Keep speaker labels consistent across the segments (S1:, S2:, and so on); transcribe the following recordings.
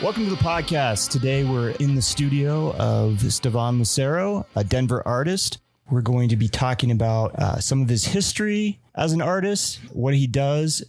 S1: Welcome to the podcast. Today we're in the studio of Stevon Lucero, a Denver artist. We're going to be talking about some of his history as an artist, what he does,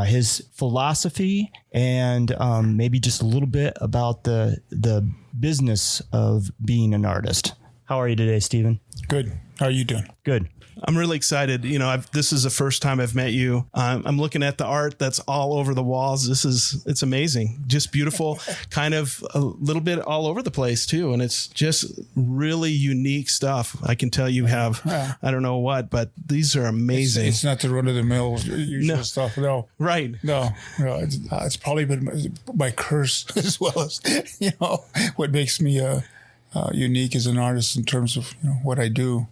S1: his philosophy, and maybe just a little bit about the business of being an artist. How are you today, Stephen?
S2: Good. How are you doing?
S1: Good.
S3: I'm really excited. You know, this is the first time I've met you. I'm looking at the art that's all over the walls. It's amazing. Just beautiful, kind of a little bit all over the place too. And it's just really unique stuff. I can tell you have, I don't know what, but these are amazing.
S2: It's not the run of the mill usual stuff. No.
S3: Right.
S2: No. It's probably been my curse as well as, what makes me unique as an artist in terms of what I do.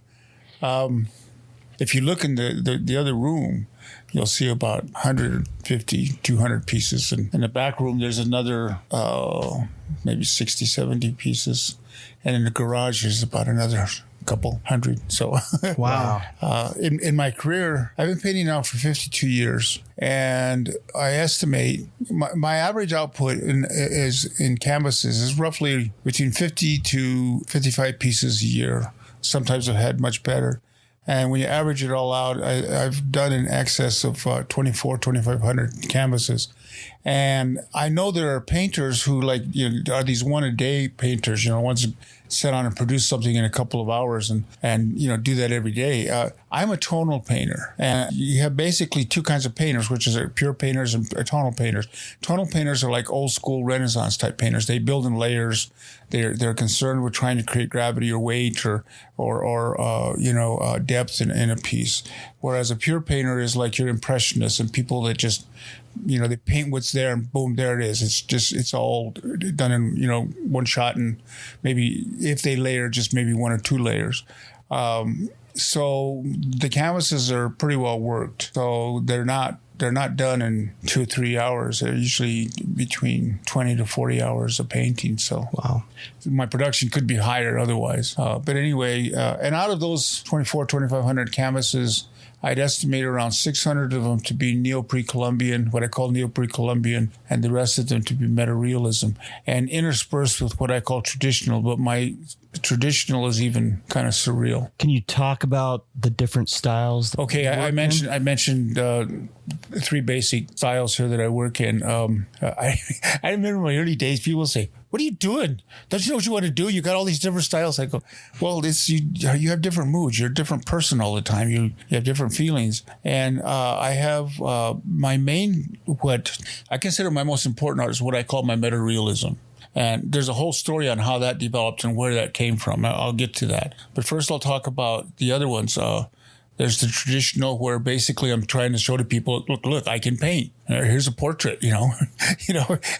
S2: If you look in the other room, you'll see about 150, 200 pieces. And in the back room, there's another maybe 60, 70 pieces. And in the garage, there's about another couple hundred. So,
S3: wow.
S2: In my career, I've been painting now for 52 years. And I estimate my average output in canvases is roughly between 50 to 55 pieces a year. Sometimes I've had much better. And when you average it all out, I've done in excess of 2,500 canvases. And I know there are painters who are these one-a-day painters, ones that sit on and produce something in a couple of hours and do that every day. I'm a tonal painter. And you have basically two kinds of painters, which is pure painters and tonal painters. Tonal painters are like old school Renaissance type painters. They build in layers. They're concerned with trying to create gravity or weight or depth in a piece. Whereas a pure painter is like your impressionists and people that just, they paint what's there and boom, there it is. It's all done in, one shot and maybe if they layer, just maybe one or two layers. So the canvases are pretty well worked. So they're not done in 2 or 3 hours. They're usually between 20 to 40 hours of painting. So
S3: wow,
S2: my production could be higher otherwise. But anyway, and out of those 2,500 canvases, I'd estimate around 600 of them to be Neo-Precolumbian, what I call Neo-Precolumbian, and the rest of them to be Metarealism, and interspersed with what I call traditional, but my traditional is even kind of surreal.
S1: Can you talk about the different styles?
S2: Okay, I mentioned 3 basic styles here that I work in. I remember in my early days, people say, "What are you doing? Don't you know what you want to do? You got all these different styles." I go, "Well, you have different moods. You're a different person all the time. You have different feelings." And I have my main, what I consider my most important art is what I call my metarealism. And there's a whole story on how that developed and where that came from. I'll get to that. But first I'll talk about the other ones. There's the traditional where basically I'm trying to show to people, look, I can paint. Here's a portrait, and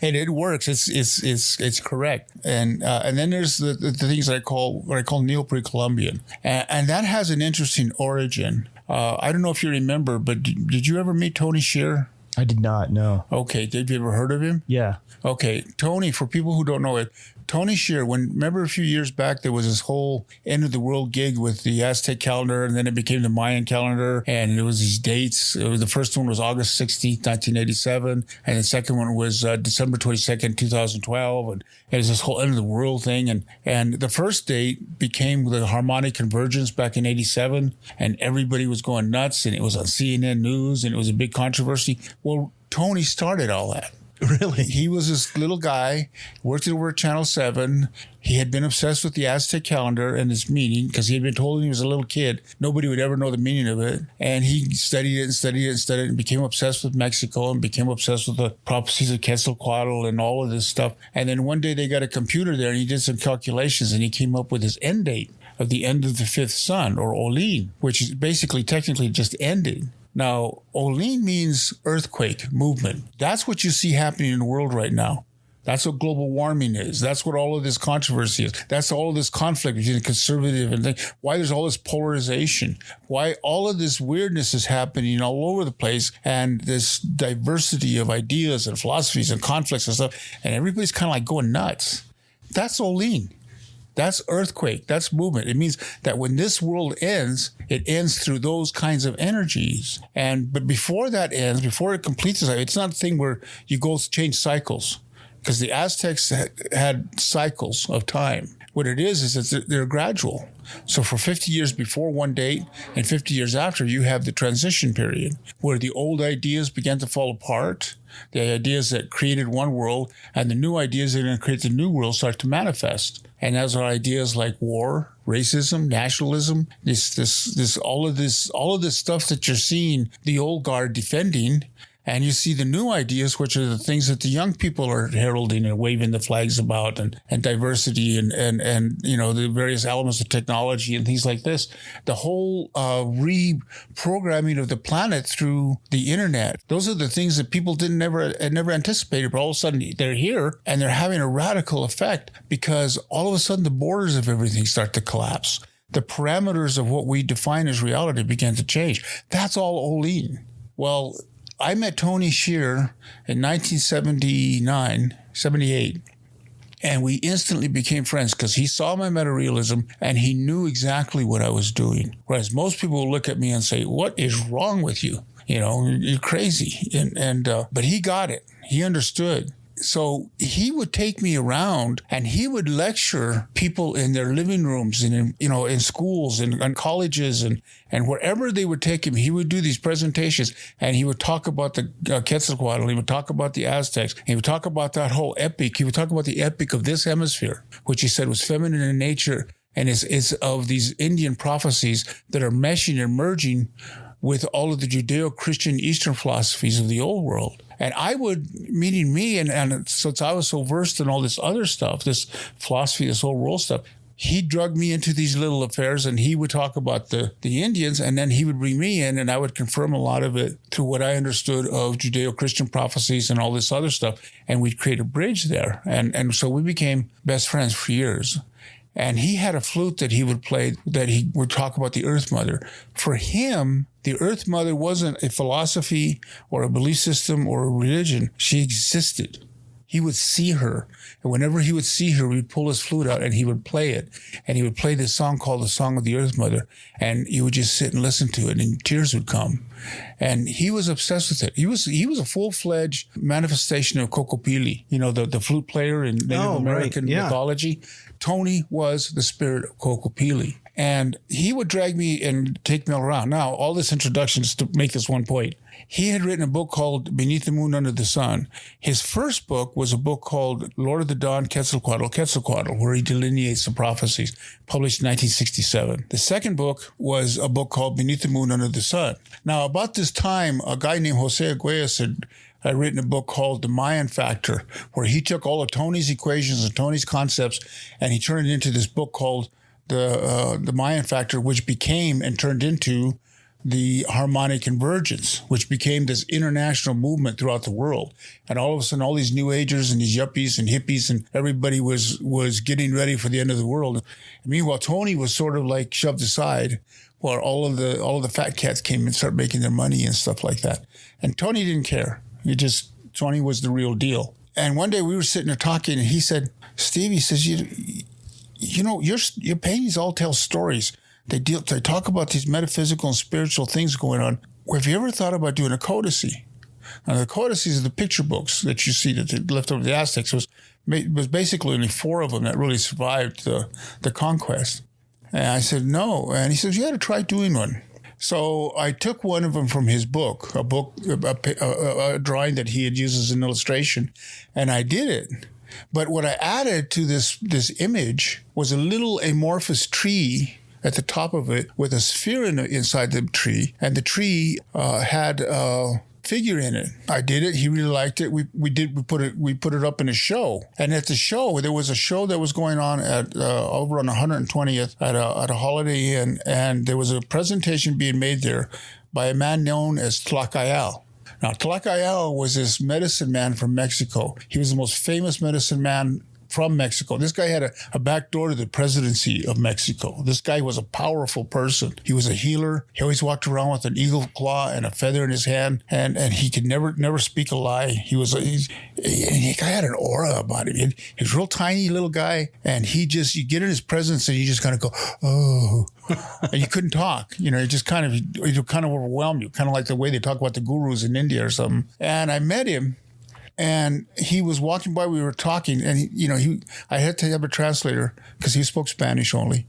S2: it works. It's correct. And then there's the things that I call Neo-Precolumbian. And that has an interesting origin. I don't know if you remember, but did you ever meet Tony Shearer?
S1: I did not know.
S2: Okay. Did you ever heard of him?
S1: Yeah.
S2: Okay. Tony, for people who don't know it, Tony Shearer, remember a few years back, there was this whole end of the world gig with the Aztec calendar, and then it became the Mayan calendar, and it was these dates. The first one was August 16th, 1987, and the second one was December 22nd, 2012, and it was this whole end of the world thing. And the first date became the harmonic convergence back in 87, and everybody was going nuts, and it was on CNN News, and it was a big controversy. Well, Tony started all that.
S3: Really?
S2: He was this little guy, worked over at Channel 7. He had been obsessed with the Aztec calendar and its meaning because he had been told when he was a little kid, nobody would ever know the meaning of it. And he studied it and became obsessed with Mexico and became obsessed with the prophecies of Quetzalcoatl and all of this stuff. And then one day they got a computer there and he did some calculations and he came up with his end date of the end of the fifth sun, or Olin, which is basically technically just ending. Now, Olin means earthquake, movement. That's what you see happening in the world right now. That's what global warming is. That's what all of this controversy is. That's all of this conflict between the conservative and why there's all this polarization, why all of this weirdness is happening all over the place, and this diversity of ideas and philosophies and conflicts and stuff, and everybody's kind of like going nuts. That's Olin. That's earthquake. That's movement. It means that when this world ends, it ends through those kinds of energies. But before that ends, before it completes, it's not a thing where you go change cycles. because the Aztecs had cycles of time. What it is that they're gradual. So for 50 years before one date and 50 years after, you have the transition period where the old ideas began to fall apart, the ideas that created one world, and the new ideas that are going to create the new world start to manifest. And those are ideas like war, racism, nationalism, all of this stuff that you're seeing the old guard defending. And you see the new ideas, which are the things that the young people are heralding and waving the flags about, and diversity and the various elements of technology and things like this. The whole reprogramming of the planet through the internet. Those are the things that people never anticipated, but all of a sudden they're here and they're having a radical effect because all of a sudden the borders of everything start to collapse. The parameters of what we define as reality begin to change. That's all Olean. Well, I met Tony Shear in 78, and we instantly became friends because he saw my metarealism and he knew exactly what I was doing. Whereas most people will look at me and say, "What is wrong with you? You're crazy." But he got it. He understood. So he would take me around and he would lecture people in their living rooms and in schools and colleges and wherever they would take him. He would do these presentations and he would talk about the Quetzalcoatl. He would talk about the Aztecs. He would talk about that whole epic. He would talk about the epic of this hemisphere, which he said was feminine in nature and is of these Indian prophecies that are meshing and merging with all of the Judeo-Christian Eastern philosophies of the old world. And I would, meeting me, and since I was so versed in all this other stuff, this philosophy, this old world stuff, he drugged me into these little affairs and he would talk about the Indians, and then he would bring me in and I would confirm a lot of it through what I understood of Judeo-Christian prophecies and all this other stuff. And we'd create a bridge there. And so we became best friends for years. And he had a flute that he would play that he would talk about the Earth Mother. For him, the Earth Mother wasn't a philosophy or a belief system or a religion. She existed. He would see her. And whenever he would see her, he'd pull his flute out and he would play it. And he would play this song called the Song of the Earth Mother. And you would just sit and listen to it and tears would come. And he was obsessed with it. He was a full-fledged manifestation of Kokopili, the flute player in Native American mythology. Tony was the spirit of Kokopili. And he would drag me and take me all around. Now, all this introduction is to make this one point. He had written a book called Beneath the Moon, Under the Sun. His first book was a book called Lord of the Dawn, Quetzalcoatl, where he delineates the prophecies, published in 1967. The second book was a book called Beneath the Moon, Under the Sun. Now, about this time, a guy named Jose Arguelles had written a book called The Mayan Factor, where he took all of Tony's equations and Tony's concepts, and he turned it into this book called the Mayan Factor, which became and turned into the harmonic convergence, which became this international movement throughout the world. And all of a sudden, all these New Agers and these yuppies and hippies and everybody was getting ready for the end of the world. And meanwhile, Tony was sort of like shoved aside while all of the fat cats came and started making their money and stuff like that. And Tony didn't care. Tony was the real deal. And one day we were sitting there talking and he said, "Steve," he says, your paintings all tell stories. They talk about these metaphysical and spiritual things going on. Have you ever thought about doing a codicy? Now, the codices are the picture books that you see that they left over the Aztecs. It was basically only 4 of them that really survived the conquest. And I said, no. And he says, you got to try doing one. So I took one of them from his book, a drawing that he had used as an illustration, and I did it. But what I added to this image was a little amorphous tree at the top of it with a sphere inside the tree, and the tree had a figure in it. I did it. He really liked it. We put it up in a show, and at the show there was a show that was going on at over on 120th at a Holiday Inn, and there was a presentation being made there by a man known as Tlacayal. Now, Tlacayal was this medicine man from Mexico. He was the most famous medicine man from Mexico. This guy had a back door to the presidency of Mexico. This guy was a powerful person. He was a healer. He always walked around with an eagle claw and a feather in his hand, and he could never speak a lie. He had an aura about him. He's a real tiny little guy, and you get in his presence and you just kind of go, oh. And you couldn't talk. It just kind of overwhelmed you, kind of like the way they talk about the gurus in India or something. And I met him. And he was walking by, we were talking, and I had to have a translator because he spoke Spanish only.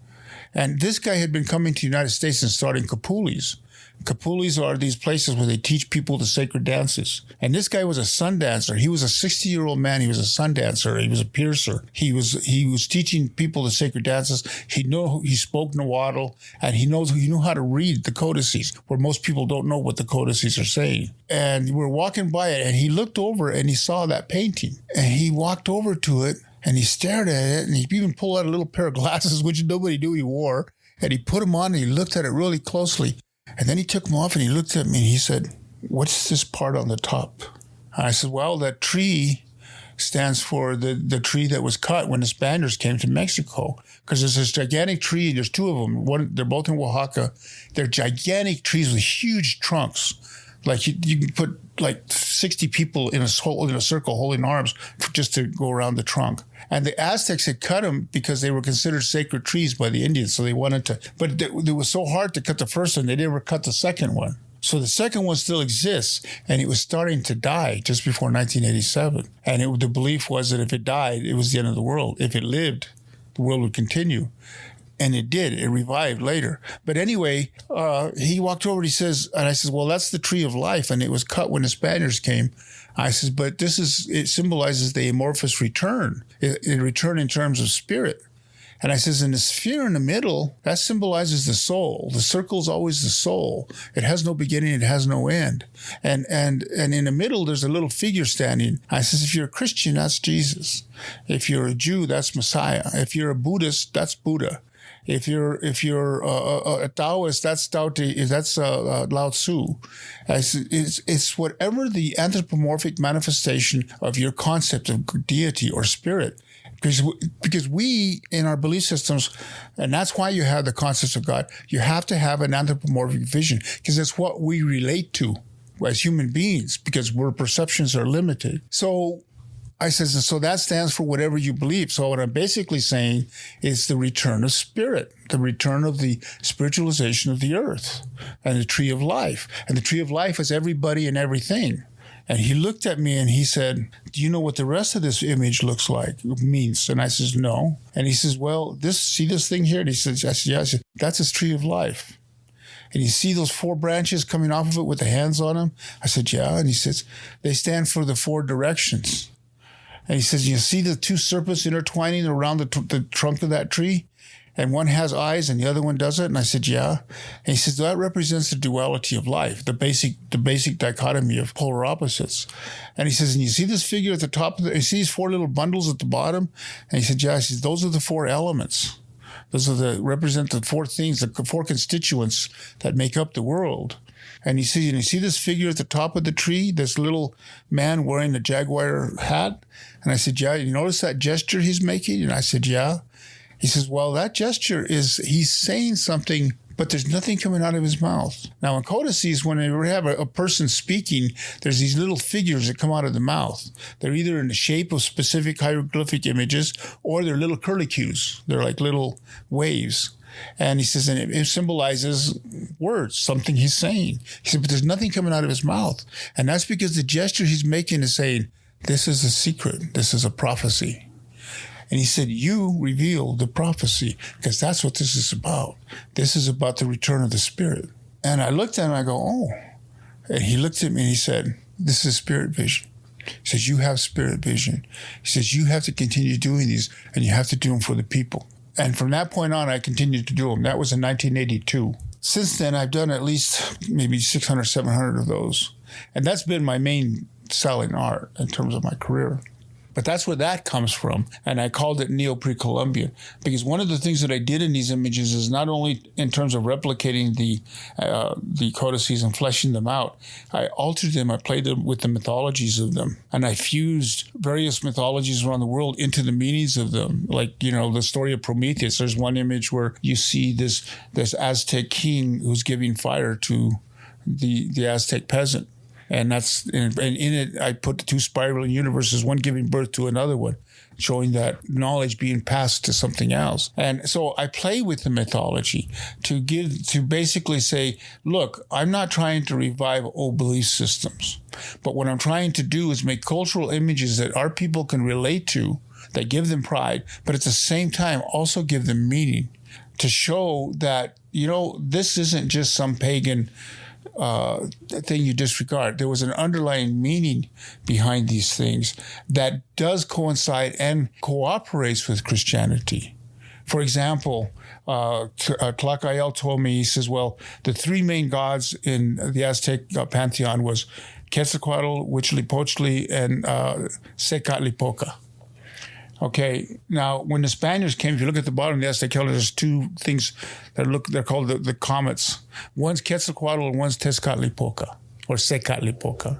S2: And this guy had been coming to the United States and starting capulis. Capulis are these places where they teach people the sacred dances. And this guy was a sun dancer. He was a 60-year-old man. He was a sun dancer. He was a piercer. He was teaching people the sacred dances. He spoke Nahuatl, and he knew how to read the codices, where most people don't know what the codices are saying. And we were walking by it, and he looked over and he saw that painting. And he walked over to it and he stared at it, and he even pulled out a little pair of glasses, which nobody knew he wore. And he put them on and he looked at it really closely. And then he took them off and he looked at me and he said, "What's this part on the top?" And I said, "Well, that tree stands for the tree that was cut when the Spaniards came to Mexico. Because there's this gigantic tree, and there's two of them. They're both in Oaxaca. They're gigantic trees with huge trunks. Like you can put like 60 people in a circle holding arms just to go around the trunk. And the Aztecs had cut them because they were considered sacred trees by the Indians. So they wanted to, but it was so hard to cut the first one, they never cut the second one. So the second one still exists, and it was starting to die just before 1987. And the belief was that if it died, it was the end of the world. If it lived, the world would continue. And it did. It revived later. But anyway, he walked over and he says, and I said, "Well, that's the tree of life. And it was cut when the Spaniards came." I says, "But it symbolizes the amorphous return. It return in terms of spirit." And I says, "And the sphere in the middle, that symbolizes the soul. The circle is always the soul. It has no beginning. It has no end. And in the middle, there's a little figure standing." I says, "If you're a Christian, that's Jesus. If you're a Jew, that's Messiah. If you're a Buddhist, that's Buddha. If you're a Taoist, that's Lao Tzu." It's whatever the anthropomorphic manifestation of your concept of deity or spirit. Because we, in our belief systems, and that's why you have the concepts of God, you have to have an anthropomorphic vision, because that's what we relate to as human beings, because our perceptions are limited. So I says, and so that stands for whatever you believe. So what I'm basically saying is the return of spirit, the return of the spiritualization of the earth and the tree of life. And the tree of life is everybody and everything. And he looked at me and he said, "Do you know what the rest of this image looks like, means?" And I says, "No." And he says, "Well, see this thing here?" And he says, I said, "Yeah." I said, "That's his tree of life. And you see those 4 branches coming off of it with the hands on them?" I said, "Yeah." And he says, "They stand for the 4 directions." And he says, "You see the 2 serpents intertwining around the trunk of that tree? And one has eyes and the other one doesn't?" And I said, "Yeah." And he says, "That represents the duality of life, the basic dichotomy of polar opposites." And he says, "And you see this figure at the top of you see these 4 little bundles at the bottom?" And he said, "Yeah." He says, "Those are the 4 elements. Those represent the 4 things, the 4 constituents that make up the world." And you see this figure at the top of the tree, this little man wearing a jaguar hat? And I said, "Yeah." "You notice that gesture he's making?" And I said, "Yeah." He says, "Well, that gesture he's saying something, but there's nothing coming out of his mouth." Now, in codices, when we have a person speaking, there's these little figures that come out of the mouth. They're either in the shape of specific hieroglyphic images, or they're little curlicues. They're like little waves. And he says, and it symbolizes words, something he's saying. He said, but there's nothing coming out of his mouth. And that's because the gesture he's making is saying, "This is a secret. This is a prophecy." And he said, "You reveal the prophecy, because that's what this is about. This is about the return of the spirit." And I looked at him and I go, "Oh." And he looked at me and he said, "This is spirit vision." He says, "You have spirit vision." He says, "You have to continue doing these, and you have to do them for the people." And from that point on, I continued to do them. That was in 1982. Since then, I've done at least maybe 600, 700 of those. And that's been my main selling art in terms of my career. But that's where that comes from. And I called it Neo-Precolumbian, because one of the things that I did in these images is not only in terms of replicating the codices and fleshing them out, I altered them. I played them with the mythologies of them. And I fused various mythologies around the world into the meanings of them. Like, the story of Prometheus. There's one image where you see this Aztec king who's giving fire to the Aztec peasant. And in it, I put the two spiraling universes, one giving birth to another one, showing that knowledge being passed to something else. And so I play with the mythology to basically say, look, I'm not trying to revive old belief systems, but what I'm trying to do is make cultural images that our people can relate to, that give them pride, but at the same time also give them meaning, to show that, this isn't just some pagan thing you disregard. There was an underlying meaning behind these things that does coincide and cooperates with Christianity. For example, Tlacael told me, he says, well, the three main gods in the Aztec pantheon was Quetzalcoatl, Huitzilopochtli, and Tezcatlipoca. Okay, now when the Spaniards came, if you look at the bottom of the Aztec calendar, there's two things they're called the comets. One's Quetzalcoatl and one's Tezcatlipoca, or Tezcatlipoca.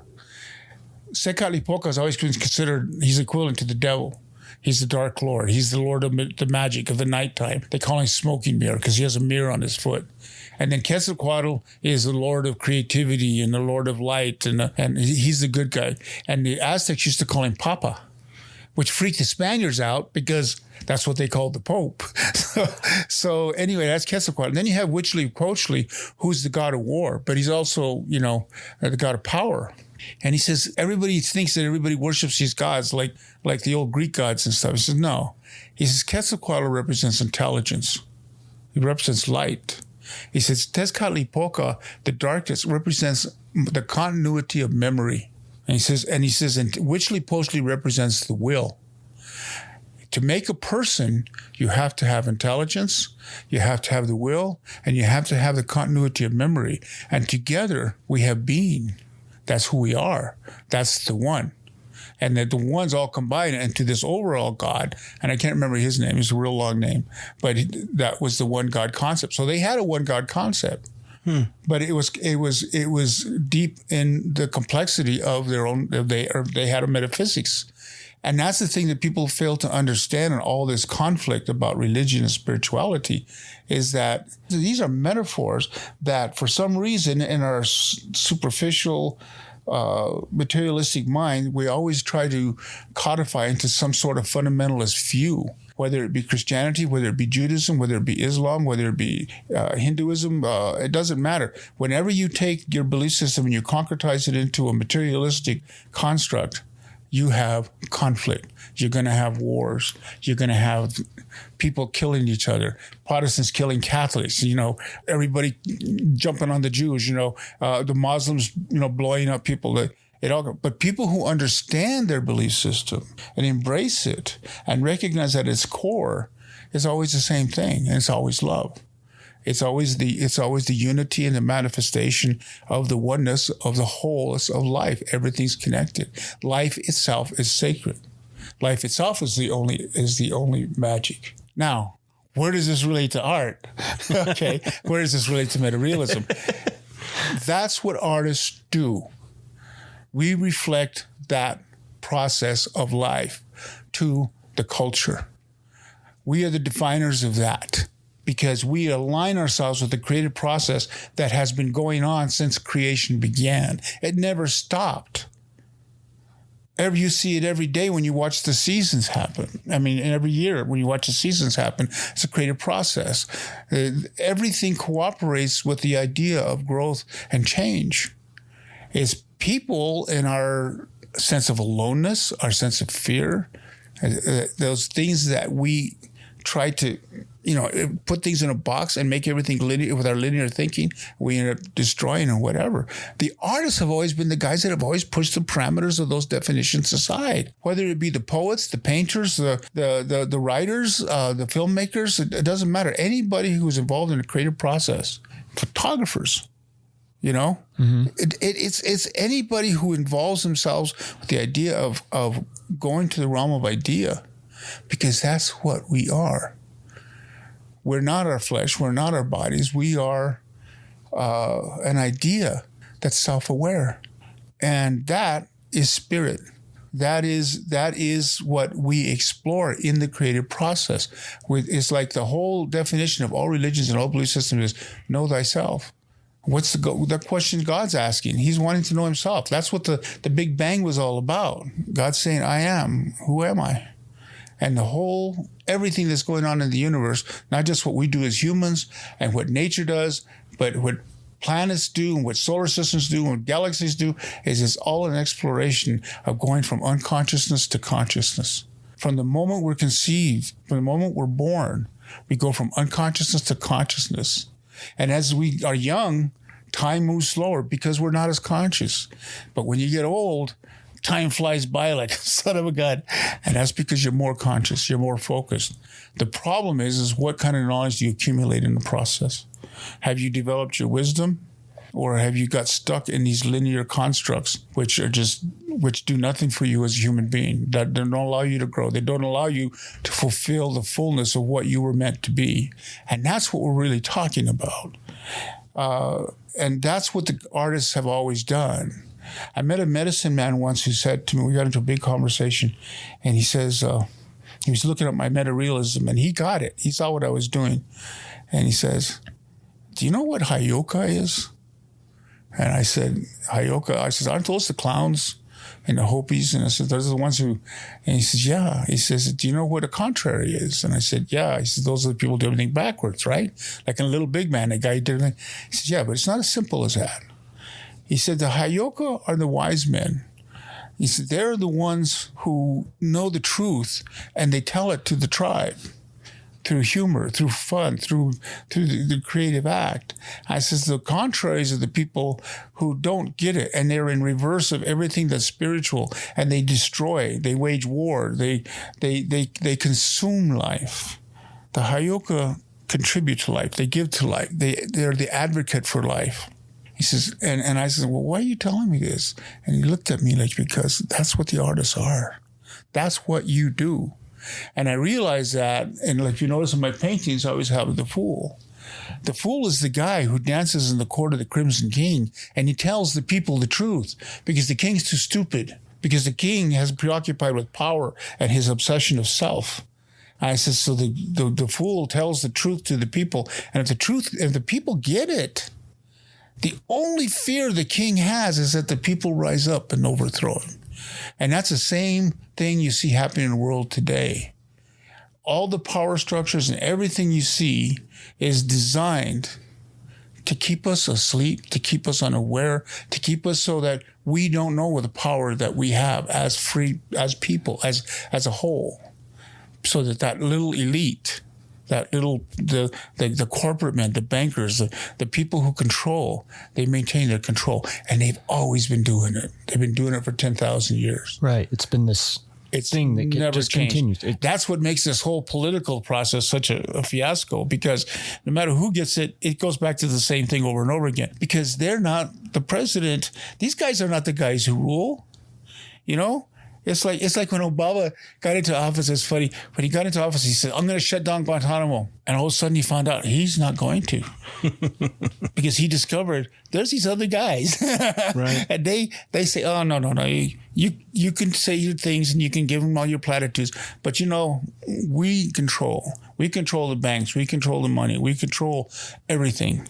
S2: Tezcatlipoca has always been considered, he's equivalent to the devil. He's the Dark Lord. He's the Lord of the magic of the nighttime. They call him Smoking Mirror because he has a mirror on his foot. And then Quetzalcoatl is the Lord of creativity and the Lord of light, and he's the good guy. And the Aztecs used to call him Papa, which freaked the Spaniards out because that's what they called the Pope. So anyway, that's Quetzalcoatl. And then you have Huitzilopochtli, who's the god of war, but he's also, the god of power. And he says, everybody thinks that everybody worships these gods like the old Greek gods and stuff. He says, no. He says, Quetzalcoatl represents intelligence. He represents light. He says, Tezcatlipoca, the darkness, represents the continuity of memory. And he says, and Huitzilopochtli represents the will. To make a person, you have to have intelligence, you have to have the will, and you have to have the continuity of memory. And together we have being. That's who we are. That's the one. And that the ones all combine into this overall God. And I can't remember his name. It's a real long name. But that was the one God concept. So they had a one God concept. But it was deep in the complexity of their own. They had a metaphysics, and that's the thing that people fail to understand in all this conflict about religion and spirituality, is that these are metaphors that, for some reason, in our superficial, materialistic mind, we always try to codify into some sort of fundamentalist view. Whether it be Christianity, whether it be Judaism, whether it be Islam, whether it be Hinduism, it doesn't matter. Whenever you take your belief system and you concretize it into a materialistic construct, you have conflict. You're going to have wars. You're going to have people killing each other. Protestants killing Catholics. Everybody jumping on the Jews. The Muslims. Blowing up people. But people who understand their belief system and embrace it and recognize that its core is always the same thing, and it's always love. It's always the unity and the manifestation of the oneness of the wholeness of life. Everything's connected. Life itself is sacred. Life itself is the only magic. Now, where does this relate to art? Okay, where does this relate to metarealism? That's what artists do. We reflect that process of life to the culture. We are the definers of that because we align ourselves with the creative process that has been going on since creation began. It never stopped. You see it every day when you watch the seasons happen. I mean, every year when you watch the seasons happen, it's a creative process. Everything cooperates with the idea of growth and change. It's people in our sense of aloneness, our sense of fear, those things that we try to, put things in a box and make everything linear with our linear thinking, we end up destroying or whatever. The artists have always been the guys that have always pushed the parameters of those definitions aside. Whether it be the poets, the painters, the writers, the filmmakers, it doesn't matter. Anybody who's involved in a creative process, photographers. Mm-hmm. It's anybody who involves themselves with the idea of going to the realm of idea, because that's what we are. We're not our flesh. We're not our bodies. We are an idea that's self-aware, and that is spirit. That is what we explore in the creative process. It's like the whole definition of all religions and all belief systems is know thyself. What's the question God's asking? He's wanting to know himself. That's what the Big Bang was all about. God's saying, I am. Who am I? And everything that's going on in the universe, not just what we do as humans and what nature does, but what planets do and what solar systems do and what galaxies do, is it's all an exploration of going from unconsciousness to consciousness. From the moment we're conceived, from the moment we're born, we go from unconsciousness to consciousness. And as we are young, time moves slower because we're not as conscious. But when you get old, time flies by like a son of a gun. And that's because you're more conscious, you're more focused. The problem is what kind of knowledge do you accumulate in the process? Have you developed your wisdom, or have you got stuck in these linear constructs, which do nothing for you as a human being, that don't allow you to grow? They don't allow you to fulfill the fullness of what you were meant to be. And that's what we're really talking about. And that's what the artists have always done. I met a medicine man once who said to me, we got into a big conversation, and he says, he was looking at my metarealism, and he got it. He saw what I was doing. And he says, do you know what Hayoka is? And I said, Hayoka? I said, aren't those the clowns and the Hopis? And I said, those are the ones who, and he says, yeah. He says, do you know what a contrary is? And I said, yeah. He said, those are the people who do everything backwards, right? Like in a Little Big Man, the guy who did everything. He said, yeah, but it's not as simple as that. He said, the Hayoka are the wise men. He said, they're the ones who know the truth and they tell it to the tribe through humor, through fun, through the creative act. I says, the contraries are the people who don't get it, and they're in reverse of everything that's spiritual, and they destroy, they wage war, they consume life. The Hayoka contribute to life, they give to life, they're the advocate for life. He says, and I said, well, why are you telling me this? And he looked at me like, because that's what the artists are. That's what you do. And I realized that, and like you notice in my paintings, I always have the fool. The fool is the guy who dances in the court of the Crimson King, and he tells the people the truth because the king's too stupid, because the king has preoccupied with power and his obsession of self. I said, so the fool tells the truth to the people, and if the people get it, the only fear the king has is that the people rise up and overthrow him. And that's the same thing you see happening in the world today. All the power structures and everything you see is designed to keep us asleep, to keep us unaware, to keep us so that we don't know the power that we have as people, as a whole. So that little elite, the corporate men, the bankers, the people who control, they maintain their control. And they've always been doing it. They've been doing it for 10,000 years.
S1: Right. It's been this thing that
S2: never
S1: just
S2: changed.
S1: continues.
S2: That's what makes this whole political process such a fiasco, because no matter who gets it, it goes back to the same thing over and over again, because they're not the president. These guys are not the guys who rule, you know? It's like when Obama got into office. It's funny. When he got into office, he said, I'm going to shut down Guantanamo. And all of a sudden he found out he's not going to because he discovered there's these other guys. Right. And they say, oh, no. You can say your things and you can give them all your platitudes. But, we control. We control the banks. We control the money. We control everything.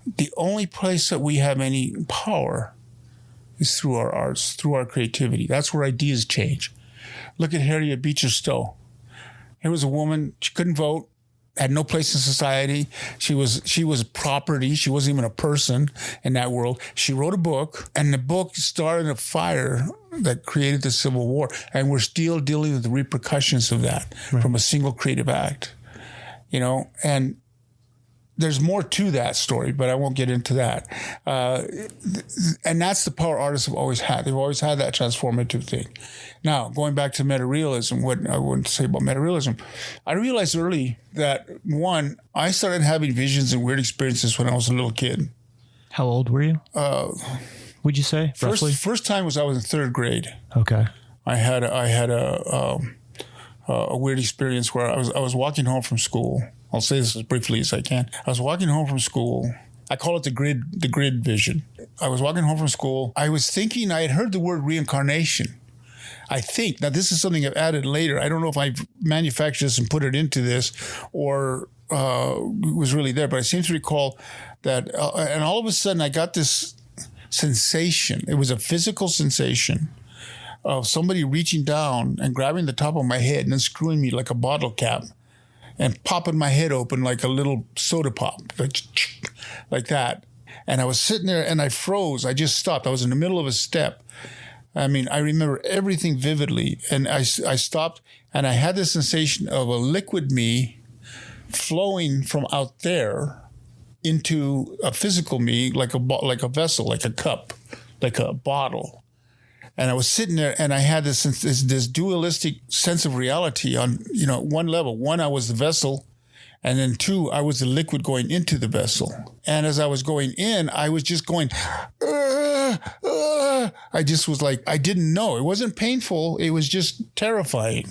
S2: The only place that we have any power is through our arts, through our creativity. That's where ideas change. Look at Harriet Beecher Stowe. Here was a woman, she couldn't vote, had no place in society. She was property. She wasn't even a person in that world. She wrote a book, and the book started a fire that created the Civil War. And we're still dealing with the repercussions of that from a single creative act. And there's more to that story, but I won't get into that. And that's the power artists have always had. They've always had that transformative thing. Now, going back to metarealism, what I want to say about metarealism, I realized early that, one, I started having visions and weird experiences when I was a little kid.
S1: How old were you? Would you say, roughly?
S2: First time was I was in third grade.
S1: Okay.
S2: I had a weird experience where I was walking home from school. I'll say this as briefly as I can. I was walking home from school. I call it the grid vision. I was walking home from school. I was thinking, I had heard the word reincarnation. I think, now this is something I've added later. I don't know if I manufactured this and put it into this or it was really there, but I seem to recall that, and all of a sudden I got this sensation. It was a physical sensation of somebody reaching down and grabbing the top of my head and then screwing me like a bottle cap and popping my head open like a little soda pop, like that. And I was sitting there and I froze. I just stopped. I was in the middle of a step. I mean, I remember everything vividly. And I stopped and I had the sensation of a liquid me flowing from out there into a physical me, like a vessel, like a cup, like a bottle. And I was sitting there and I had this dualistic sense of reality on, one level. One, I was the vessel. And then two, I was the liquid going into the vessel. And as I was going in, I was just going, I just was like, I didn't know. It wasn't painful. It was just terrifying.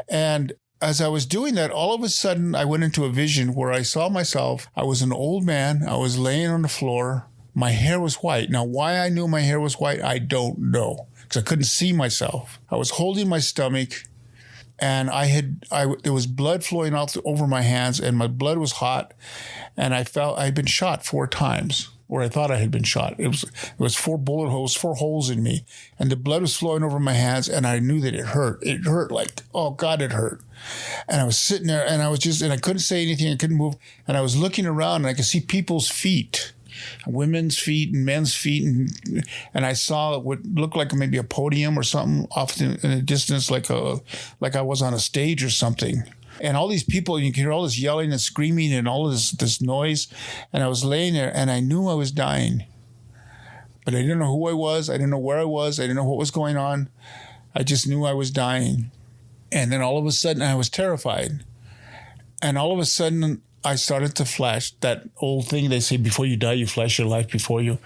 S2: And as I was doing that, all of a sudden I went into a vision where I saw myself. I was an old man. I was laying on the floor. My hair was white. Now, why I knew my hair was white, I don't know, because I couldn't see myself. I was holding my stomach, and there was blood flowing out over my hands, and my blood was hot, and I felt I had been shot 4 times, or I thought I had been shot. It was 4 bullet holes, 4 holes in me, and the blood was flowing over my hands, and I knew that it hurt. It hurt like, oh God, it hurt. And I was sitting there, and I couldn't say anything. I couldn't move, and I was looking around, and I could see people's feet. Women's feet and men's feet, and I saw what looked like maybe a podium or something off in the distance, like I was on a stage or something. And all these people, you can hear all this yelling and screaming and all of this noise. And I was laying there, and I knew I was dying, but I didn't know who I was. I didn't know where I was. I didn't know what was going on. I just knew I was dying. And then all of a sudden, I was terrified. And all of a sudden, I started to flash that old thing they say, before you die, you flash your life before you.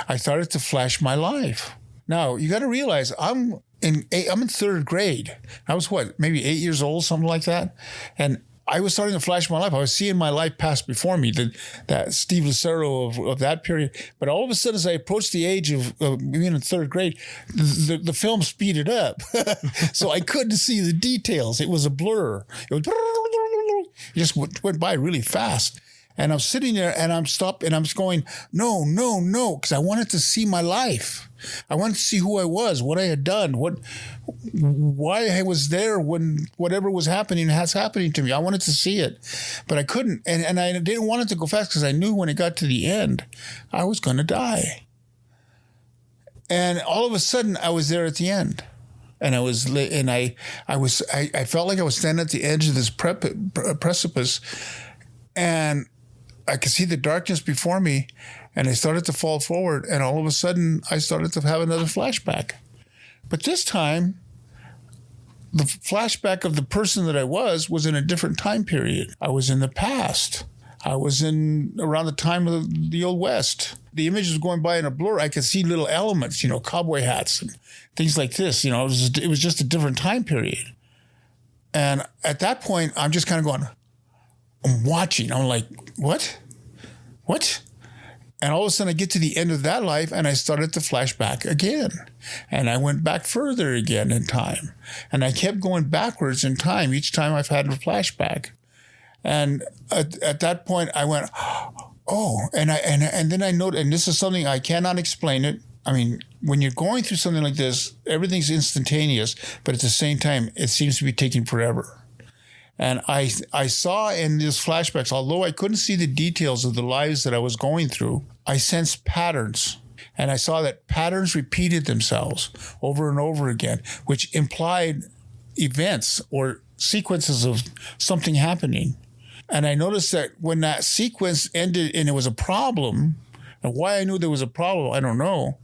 S2: I started to flash my life. Now, you got to realize I'm in 3rd grade. I was maybe 8 years old, something like that. And I was starting to flash my life. I was seeing my life pass before me, that Steve Lucero of that period. But all of a sudden, as I approached the age of being in 3rd grade, the film speeded up. So I couldn't see the details. It was a blur. It just went by really fast. And I'm sitting there and I'm stopped and I'm just going, no, because I wanted to see my life. I wanted to see who I was, what I had done, why I was there when whatever was happening to me. I wanted to see it, but I couldn't. And I didn't want it to go fast because I knew when it got to the end, I was going to die. And all of a sudden I was there at the end. And I felt like I was standing at the edge of this precipice, and I could see the darkness before me, and I started to fall forward, and all of a sudden I started to have another flashback. But this time, the flashback of the person that I was in a different time period. I was in the past. I was around the time of the Old West. The image was going by in a blur. I could see little elements, cowboy hats and things like this. It was just a different time period. And at that point, I'm just kind of going, I'm watching. I'm like, what? And all of a sudden I get to the end of that life and I started to flash back again. And I went back further again in time. And I kept going backwards in time each time I've had a flashback. And at that point I went, oh, and then I noted, and this is something I cannot explain it. I mean, when you're going through something like this, everything's instantaneous, but at the same time, it seems to be taking forever. And I saw in these flashbacks, although I couldn't see the details of the lives that I was going through, I sensed patterns. And I saw that patterns repeated themselves over and over again, which implied events or sequences of something happening. And I noticed that when that sequence ended and it was a problem, and why I knew there was a problem, I don't know.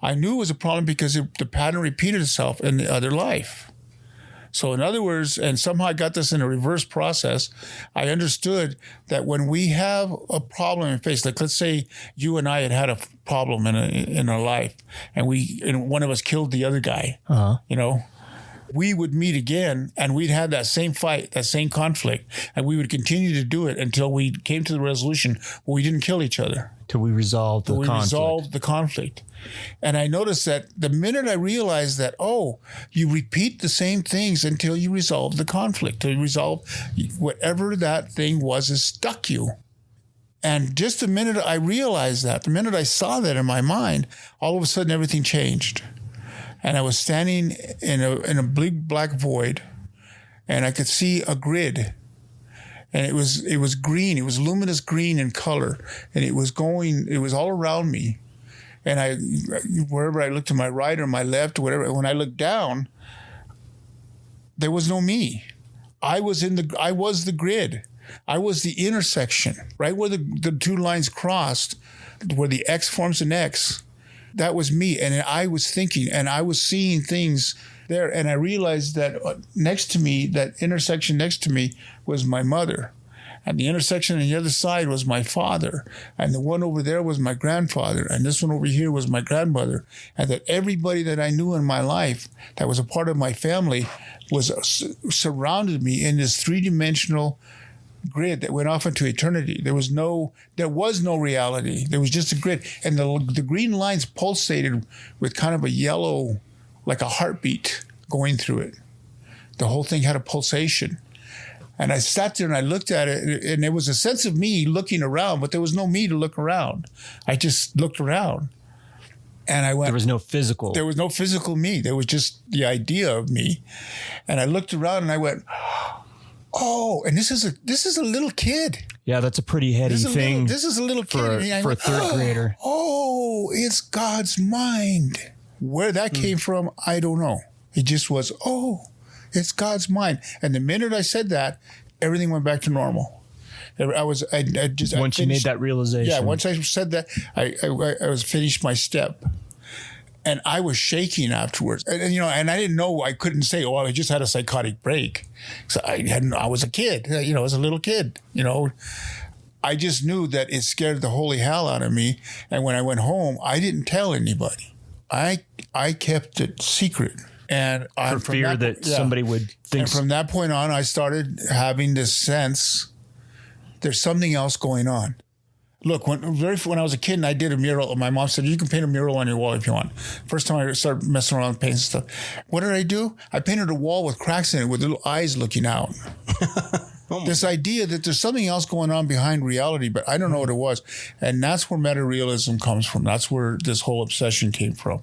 S2: I knew it was a problem because the pattern repeated itself in the other life. So in other words, and somehow I got this in a reverse process, I understood that when we have a problem in face, like let's say you and I had a problem in our life, and one of us killed the other guy, we would meet again and we'd have that same fight, that same conflict, and we would continue to do it until we came to the resolution where we didn't kill each other.
S1: Till we resolved the conflict.
S2: And I noticed that the minute I realized that, you repeat the same things until you resolve the conflict, till you resolve whatever that thing was that stuck you. And just the minute I realized that, the minute I saw that in my mind, all of a sudden everything changed. And I was standing in a big black void, and I could see a grid. And it was green. It was luminous green in color. And it was all around me. And wherever I looked to my right or my left or whatever, when I looked down, there was no me. I was the grid. I was the intersection, right where the two lines crossed, where the X forms an X. That was me. And I was thinking, and I was seeing things there. And I realized that next to me, that intersection next to me, was my mother. And the intersection on the other side was my father. And the one over there was my grandfather. And this one over here was my grandmother. And that everybody that I knew in my life that was a part of my family was surrounded me in this three-dimensional grid that went off into eternity. There was no reality. There was just a grid. And the green lines pulsated with kind of a yellow, like a heartbeat going through it. The whole thing had a pulsation. And I sat there and I looked at it, and there was a sense of me looking around, but there was no me to look around. I just looked around. And I went.
S1: There was no physical.
S2: There was no physical me. There was just the idea of me. And I looked around and I went, oh, and this is a little kid.
S1: Yeah, that's a pretty heady thing.
S2: This is a little kid.
S1: For a third grader.
S2: Oh, it's God's mind. Where that came from, I don't know. It just was, it's God's mind. And the minute I said that, everything went back to normal. Once
S1: you made that realization.
S2: Yeah, once I said that, I was finished my step. And I was shaking afterwards. And I didn't know, I couldn't say, I just had a psychotic break. So I was a kid, I was a little kid, I just knew that it scared the holy hell out of me. And when I went home, I didn't tell anybody. I kept it secret. And
S1: for fear that somebody would think.
S2: And from that point on, I started having this sense there's something else going on. Look, when I was a kid and I did a mural, my mom said, you can paint a mural on your wall if you want. First time I started messing around with paint and stuff. What did I do? I painted a wall with cracks in it with little eyes looking out. This idea that there's something else going on behind reality, but I don't know what it was. And that's where metarealism comes from. That's where this whole obsession came from.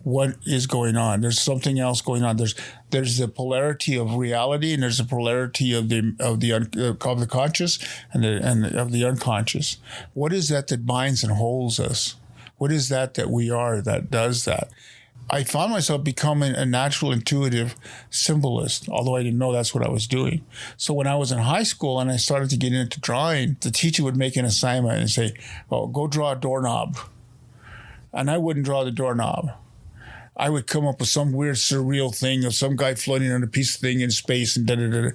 S2: What is going on? There's something else going on. There's the polarity of reality, and there's the polarity of the conscious and of the unconscious. What is that binds and holds us? What is that we are that does that? I found myself becoming a natural intuitive symbolist, although I didn't know that's what I was doing. So when I was in high school and I started to get into drawing, the teacher would make an assignment and say, "Oh, go draw a doorknob," and I wouldn't draw the doorknob. I would come up with some weird surreal thing of some guy floating on a piece of thing in space and da-da-da. The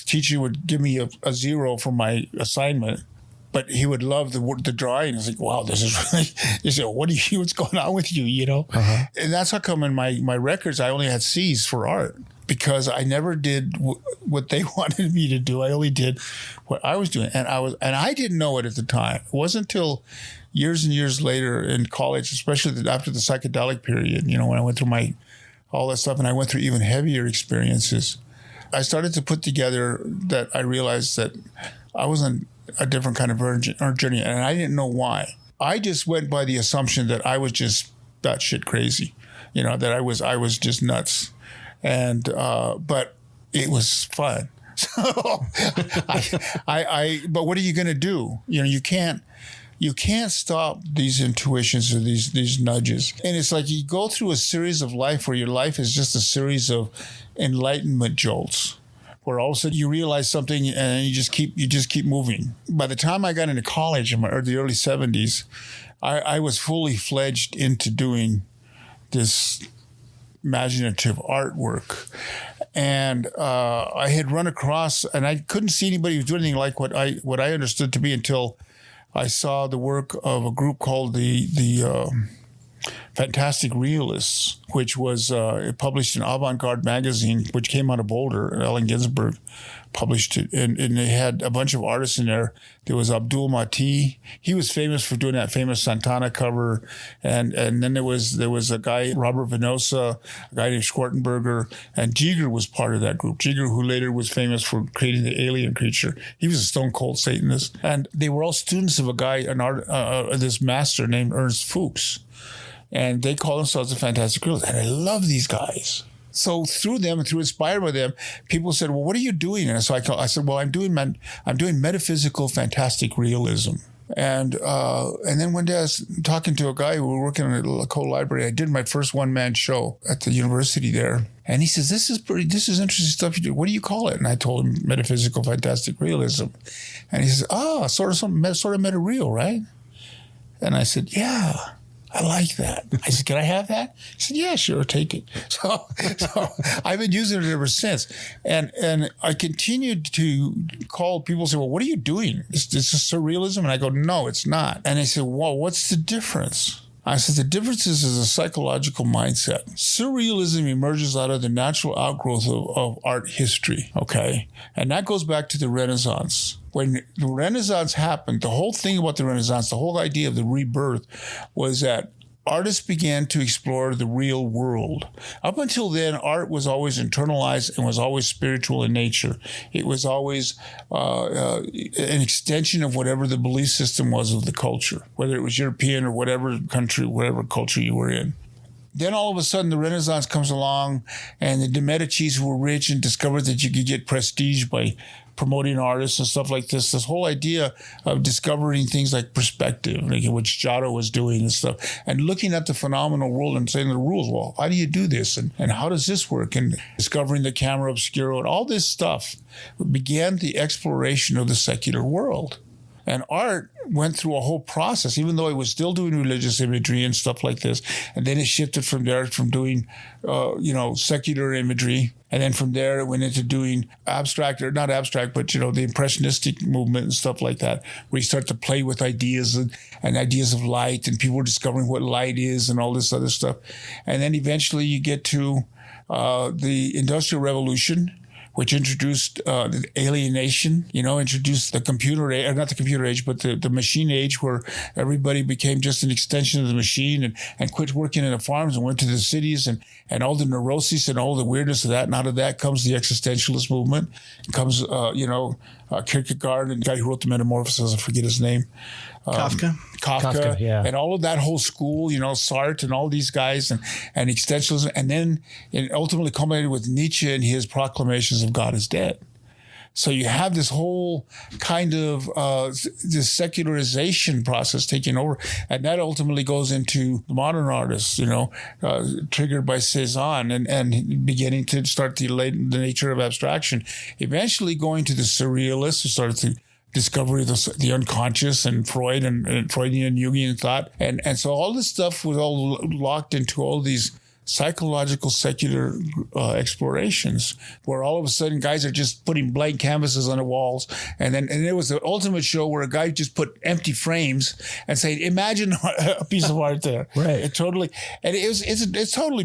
S2: teacher would give me a 0 for my assignment, but he would love the drawing. It's like, wow, this is really, he said, what's going on with you, Uh-huh. And that's how come in my records, I only had C's for art, because I never did what they wanted me to do. I only did what I was doing. And I didn't know it at the time. It wasn't until years and years later in college, especially after the psychedelic period, when I went through all that stuff, and I went through even heavier experiences, I started to put together that I realized that I was on a different kind of journey, and I didn't know why. I just went by the assumption that I was just batshit crazy, that I was just nuts. And, but it was fun. So but what are you going to do? You can't stop these intuitions or these nudges. And it's like you go through a series of life where your life is just a series of enlightenment jolts, where all of a sudden you realize something and you just keep moving. By the time I got into college in the early 70s, I was fully fledged into doing this imaginative artwork. And I had run across, and I couldn't see anybody who was doing anything like what I understood to be until I saw the work of a group called the Fantastic Realists, which was published in Avant-Garde magazine, which came out of Boulder. Allen Ginsberg published it, and they had a bunch of artists in there. There was Abdul Mati. He was famous for doing that famous Santana cover, and then there was a guy, Robert Venosa, a guy named Schwartenberger, and Giger was part of that group. Giger, who later was famous for creating the alien creature, he was a stone cold Satanist, and they were all students of a guy, this master named Ernst Fuchs, and they call themselves the Fantastic Realists, and I love these guys. So through them and through inspired by them, people said, "Well, what are you doing?" And so I said, "Well, I'm doing metaphysical fantastic realism." And then one day I was talking to a guy who was working at a co-library. I did my first one-man show at the university there, and he says, "This is interesting stuff you do. What do you call it?" And I told him metaphysical fantastic realism, and he says, sort of meta-real, right?" And I said, "Yeah. I like that." I said, "Can I have that?" He said, "Yeah, sure, take it." So I've been using it ever since. And I continued to call people, say, "Well, what are you doing? Is this surrealism?" And I go, "No, it's not." And they said, "Well, what's the difference?" I said, "The difference is a psychological mindset. Surrealism emerges out of the natural outgrowth of art history, okay? And that goes back to the Renaissance. When the Renaissance happened, the whole thing about the Renaissance, the whole idea of the rebirth was that artists began to explore the real world. Up until then, art was always internalized and was always spiritual in nature. It was always an extension of whatever the belief system was of the culture, whether it was European or whatever country, whatever culture you were in. Then all of a sudden, the Renaissance comes along, and the Medicis, who were rich and discovered that you could get prestige by promoting artists and stuff like this whole idea of discovering things like perspective, like which Giotto was doing and stuff, and looking at the phenomenal world and saying the rules, well, how do you do this? And how does this work? And discovering the camera obscura and all this stuff began the exploration of the secular world. And art went through a whole process, even though it was still doing religious imagery and stuff like this. And then it shifted from there, from doing, secular imagery. And then from there, it went into doing abstract, or not abstract, but, the impressionistic movement and stuff like that, where you start to play with ideas and ideas of light, and people were discovering what light is and all this other stuff. And then eventually you get to the Industrial Revolution, which introduced the alienation, introduced the computer age, or not the computer age, but the machine age, where everybody became just an extension of the machine and quit working in the farms and went to the cities, and all the neuroses and all the weirdness of that. And out of that comes the existentialist movement. It comes, Kierkegaard and the guy who wrote the Metamorphoses, I forget his name. Kafka, yeah. And all of that whole school, Sartre and all these guys and existentialism. And then it ultimately culminated with Nietzsche and his proclamations of God is dead. So you have this whole kind of this secularization process taking over, and that ultimately goes into the modern artists, triggered by Cézanne and beginning to start the nature of abstraction, eventually going to the surrealists who started to discovery of the unconscious and Freud and Freudian Jungian thought. And so all this stuff was all locked into all these psychological secular explorations, where all of a sudden guys are just putting blank canvases on the walls. And there was the ultimate show where a guy just put empty frames and said, imagine a piece of art there.
S1: Right.
S2: It's totally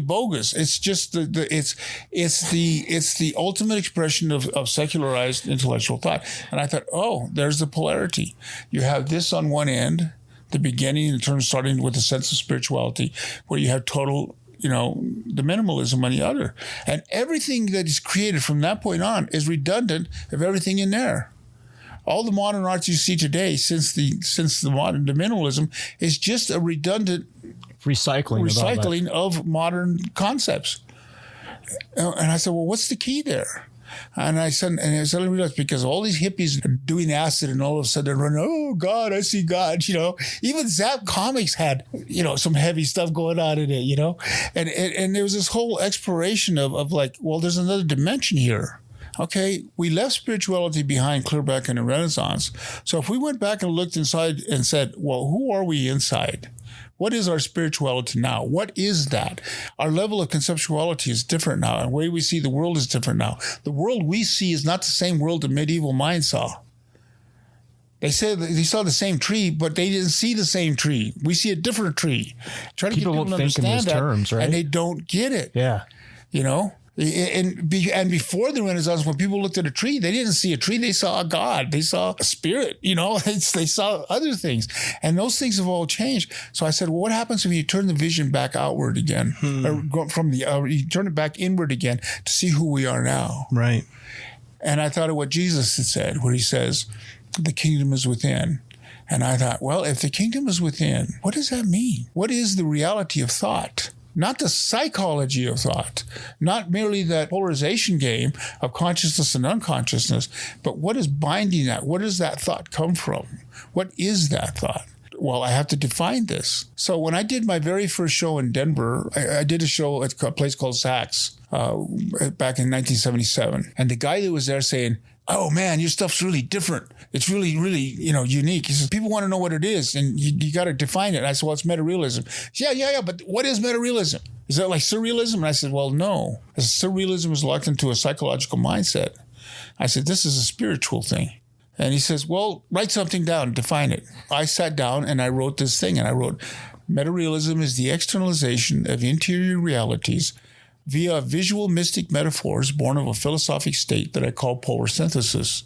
S2: bogus. It's just it's the ultimate expression of secularized intellectual thought. And I thought, oh, there's the polarity. You have this on one end, the beginning in terms starting with a sense of spirituality, where you have total, the minimalism on the other. And everything that is created from that point on is redundant of everything in there. All the modern arts you see today, since the minimalism, is just a redundant recycling of modern concepts. And I said, well, what's the key there? And I suddenly realized, because all these hippies are doing acid, and all of a sudden they're running, oh God, I see God, Even Zap Comics had, some heavy stuff going on in it, And there was this whole exploration of like, well, there's another dimension here. Okay, we left spirituality behind clear back in the Renaissance. So if we went back and looked inside and said, well, who are we inside? What is our spirituality now? What is that? Our level of conceptuality is different now, and the way we see the world is different now. The world we see is not the same world the medieval mind saw. They said they saw the same tree, but they didn't see the same tree. We see a different tree. Try to get people to understand that, terms, right? And they don't get it.
S1: Yeah.
S2: And before the Renaissance, when people looked at a tree, they didn't see a tree. They saw a God. They saw a spirit, you know, they saw other things. And those things have all changed. So I said, well, what happens if you turn the vision back outward again? Or go from you turn it back inward again to see who we are now?
S3: Right.
S2: And I thought of what Jesus had said, where he says, the kingdom is within. And I thought, well, if the kingdom is within, what does that mean? What is the reality of thought? Not the psychology of thought, not merely that polarization game of consciousness and unconsciousness, but what is binding that? Where does that thought come from? What is that thought? Well, I have to define this. So when I did my very first show in Denver, I did a show at a place called Saks back in 1977. And the guy that was there saying, oh man, your stuff's really different. It's really, really, unique. He says, people want to know what it is, and you got to define it. And I said, well, it's metarealism. Yeah. But what is metarealism? Is that like surrealism? And I said, well, no. Surrealism is locked into a psychological mindset. I said, this is a spiritual thing. And he says, well, write something down, define it. I sat down and I wrote this thing, and I wrote, metarealism is the externalization of interior realities via visual mystic metaphors born of a philosophic state that I call polar synthesis.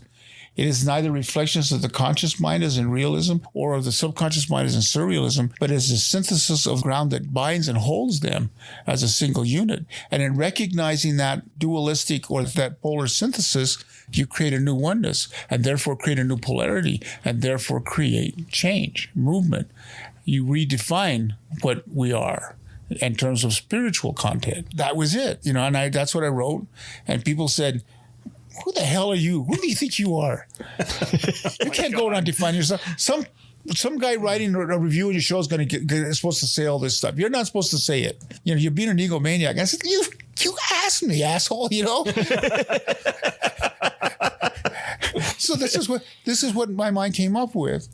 S2: It is neither reflections of the conscious mind as in realism or of the subconscious mind as in surrealism, but is a synthesis of ground that binds and holds them as a single unit. And in recognizing that dualistic or that polar synthesis, you create a new oneness and therefore create a new polarity and therefore create change, movement. You redefine what we are in terms of spiritual content. That was it, and that's what I wrote. And people said, who the hell are you? Who do you think you are? You can't go around defining yourself. Some guy writing a review of your show is supposed to say all this stuff. You're not supposed to say it. You're being an egomaniac. I said, you asked me, asshole, So this is what my mind came up with.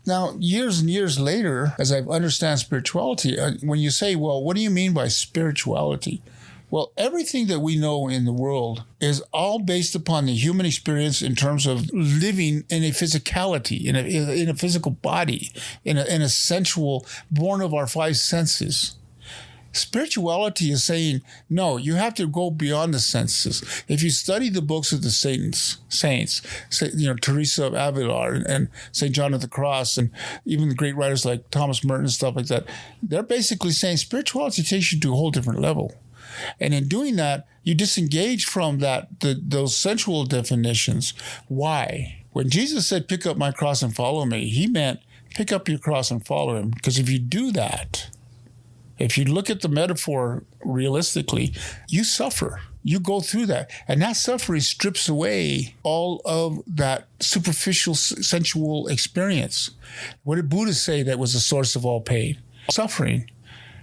S2: Now, years and years later, as I understand spirituality, when you say, well, what do you mean by spirituality? Well, everything that we know in the world is all based upon the human experience in terms of living in a physicality, in a physical body, in a sensual, born of our five senses. Spirituality is saying, no, you have to go beyond the senses. If you study the books of the saints, Teresa of Avila and St. John of the Cross, and even the great writers like Thomas Merton and stuff like that, they're basically saying spirituality takes you to a whole different level. And in doing that, you disengage from those sensual definitions. Why? When Jesus said, pick up my cross and follow me, he meant pick up your cross and follow him. Because if you do that, if you look at the metaphor realistically, you suffer. You go through that. And that suffering strips away all of that superficial sensual experience. What did Buddha say that was the source of all pain? Suffering.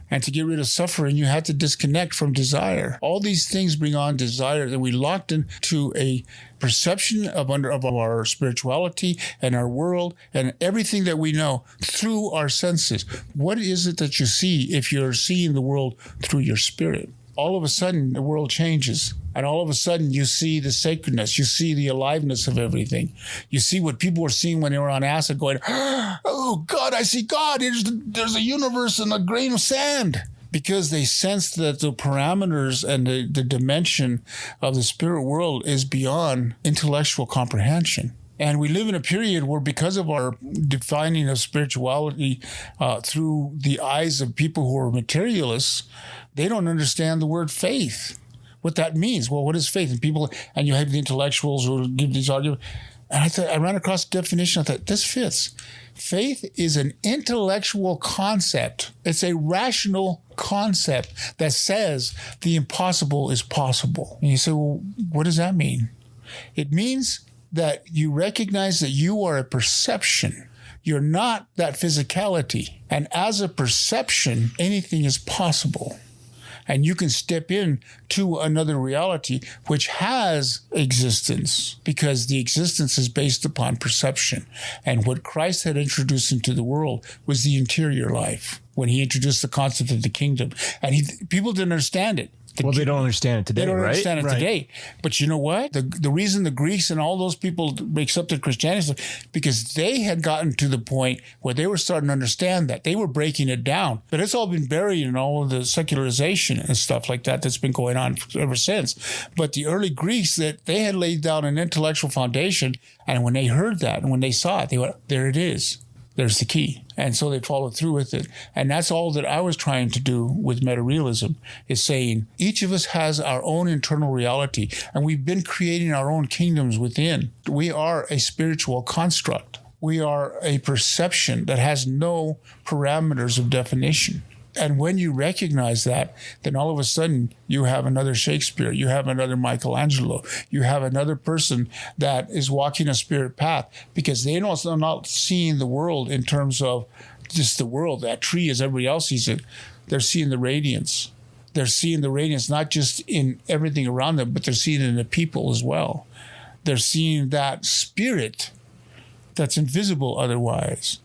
S2: And to get rid of suffering, you had to disconnect from desire. All these things bring on desire, and we locked into a perception of our spirituality and our world and everything that we know through our senses. What is it that you see if you're seeing the world through your spirit? All of a sudden, the world changes. And all of a sudden, you see the sacredness. You see the aliveness of everything. You see what people were seeing when they were on acid going, oh, God, I see God. There's a universe in a grain of sand. Because they sensed that the parameters and the dimension of the spirit world is beyond intellectual comprehension. And we live in a period where, because of our defining of spirituality through the eyes of people who are materialists, they don't understand the word faith, what that means. Well, what is faith? And you have the intellectuals who give these arguments. And I ran across the definition. I thought, this fits. Faith is an intellectual concept. It's a rational concept that says the impossible is possible. And you say, well, what does that mean? It means that you recognize that you are a perception. You're not that physicality. And as a perception, anything is possible. And you can step in to another reality which has existence, because the existence is based upon perception. And what Christ had introduced into the world was the interior life when he introduced the concept of the kingdom. And people didn't understand it.
S1: Well, they don't understand it today,
S2: They don't
S1: right?
S2: understand it today. But you know what? The reason the Greeks and all those people accepted Christianity is because they had gotten to the point where they were starting to understand that. They were breaking it down. But it's all been buried in all of the secularization and stuff like that that's been going on ever since. But the early Greeks, that they had laid down an intellectual foundation, and when they heard that and when they saw it, they went, there it is. There's the key. And so they followed through with it. And that's all that I was trying to do with metarealism, is saying each of us has our own internal reality, and we've been creating our own kingdoms within. We are a spiritual construct. We are a perception that has no parameters of definition. And when you recognize that, then all of a sudden you have another Shakespeare, you have another Michelangelo, you have another person that is walking a spirit path, because they're not seeing the world in terms of just the world, that tree as everybody else sees it. They're seeing the radiance. They're seeing the radiance not just in everything around them, but they're seeing it in the people as well. They're seeing that spirit that's invisible otherwise.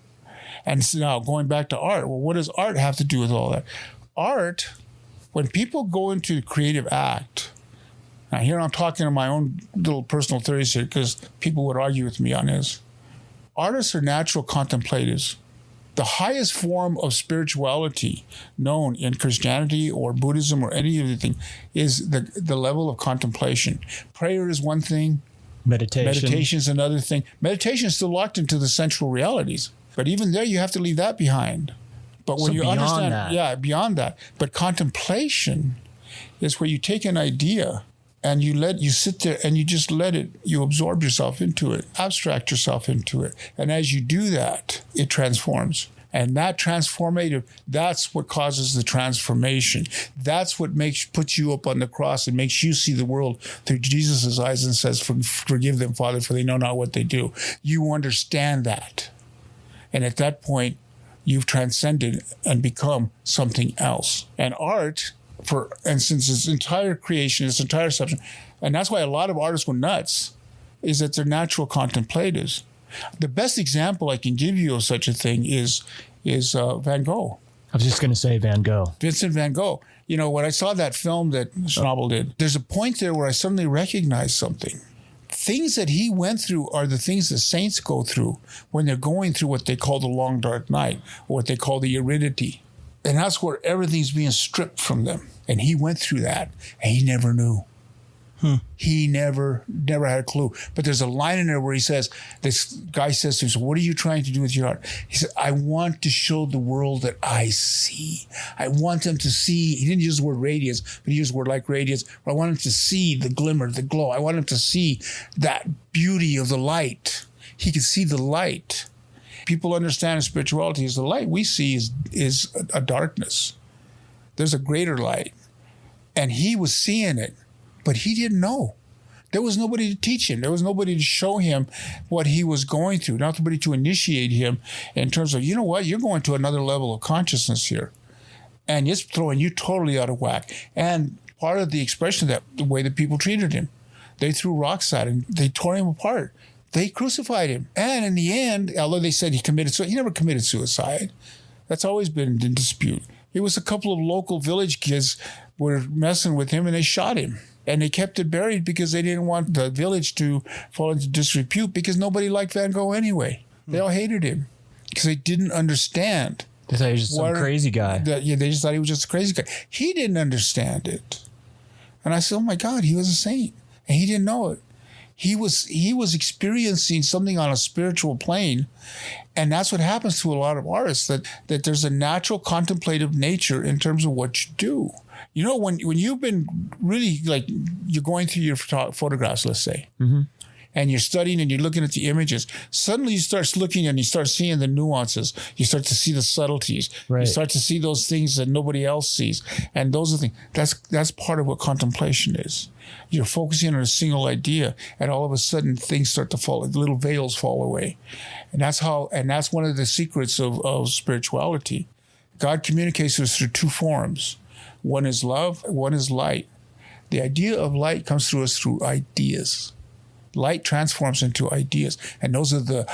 S2: And so now going back to art, well, what does art have to do with all that? Art, when people go into the creative act, now here I'm talking in my own little personal theories here because people would argue with me on this. Artists are natural contemplatives. The highest form of spirituality known in Christianity or Buddhism or any other thing is the level of contemplation. Prayer is one thing. Meditation is another thing. Meditation is still locked into the sensual realities. But even there, you have to leave that behind. But when you understand, beyond that. But contemplation is where you take an idea and you sit there and you just let it, you absorb yourself into it, abstract yourself into it. And as you do that, it transforms. And that transformative, that's what causes the transformation. That's what puts you up on the cross and makes you see the world through Jesus' eyes and says, forgive them, Father, for they know not what they do. You understand that. And at that point, you've transcended and become something else. And art, for instance, its entire creation, its entire substance, and that's why a lot of artists go nuts, is that they're natural contemplatives. The best example I can give you of such a thing is Van Gogh.
S1: I was just going to say Van Gogh.
S2: Vincent Van Gogh. You know, when I saw that film that Schnabel did, there's a point there where I suddenly recognized something. Things that he went through are the things that saints go through when they're going through what they call the long dark night, or what they call the aridity. And that's where everything's being stripped from them. And he went through that, and he never knew. He never had a clue. But there's a line in there where he says, this guy says to him, so what are you trying to do with your art? He said, I want to show the world that I see. I want them to see. He didn't use the word radiance, but he used the word like radiance. I want them to see the glimmer, the glow. I want them to see that beauty of the light. He could see the light. People understand spirituality is the light we see is a darkness. There's a greater light. And he was seeing it. But he didn't know. There was nobody to teach him. There was nobody to show him what he was going through. Not somebody to initiate him in terms of, you know what, you're going to another level of consciousness here. And it's throwing you totally out of whack. And part of the expression of that, the way that people treated him. They threw rocks at him. They tore him apart. They crucified him. And in the end, although they said he committed suicide, he never committed suicide. That's always been in dispute. It was a couple of local village kids were messing with him and they shot him. And they kept it buried because they didn't want the village to fall into disrepute because nobody liked Van Gogh anyway. They all hated him because they didn't understand.
S1: They thought he was just some crazy guy.
S2: They just thought he was just a crazy guy. He didn't understand it. And I said, oh my God, he was a saint. And he didn't know it. He was experiencing something on a spiritual plane. And that's what happens to a lot of artists, that there's a natural contemplative nature in terms of what you do. You know, when you've been really, like, you're going through your photographs, let's say, and you're studying and you're looking at the images, suddenly you start looking and you start seeing the nuances. You start to see the subtleties. Right. You start to see those things that nobody else sees. And those are the things. That's part of what contemplation is. You're focusing on a single idea, and all of a sudden things start to fall, little veils fall away. And that's one of the secrets of spirituality. God communicates to us through two forms. One is love, one is light. The idea of light comes through us through ideas. Light transforms into ideas. And those are the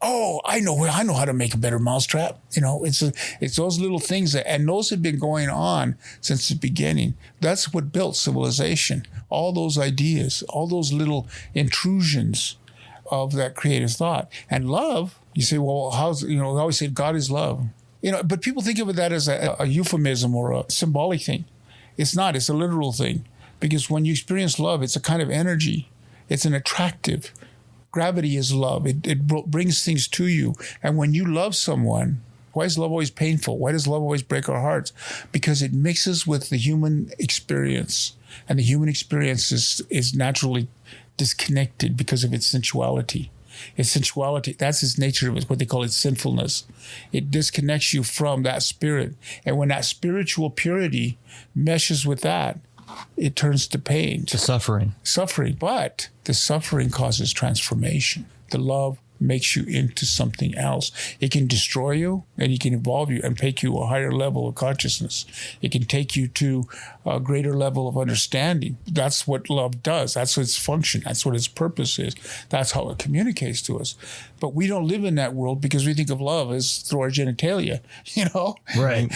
S2: Oh, I know how to make a better mousetrap. It's those little things and those have been going on since the beginning. That's what built civilization. All those ideas, all those little intrusions of that creative thought. And love, you say, well, we always say God is love. But people think of that as a euphemism or a symbolic thing. It's not. It's a literal thing. Because when you experience love, it's a kind of energy. It's an attractive. Gravity is love. It brings things to you. And when you love someone, why is love always painful? Why does love always break our hearts? Because it mixes with the human experience. And the human experience is naturally disconnected because of its sensuality. Its sensuality, that's its nature, it's what they call its sinfulness. It disconnects you from that spirit. And when that spiritual purity meshes with that, it turns to pain.
S1: To suffering.
S2: But the suffering causes transformation. The love makes you into something else. It can destroy you and it can evolve you and take you a higher level of consciousness. It can take you to a greater level of understanding. That's what love does. That's its function. That's what its purpose is. That's how it communicates to us. But we don't live in that world because we think of love as through our genitalia,
S1: Right.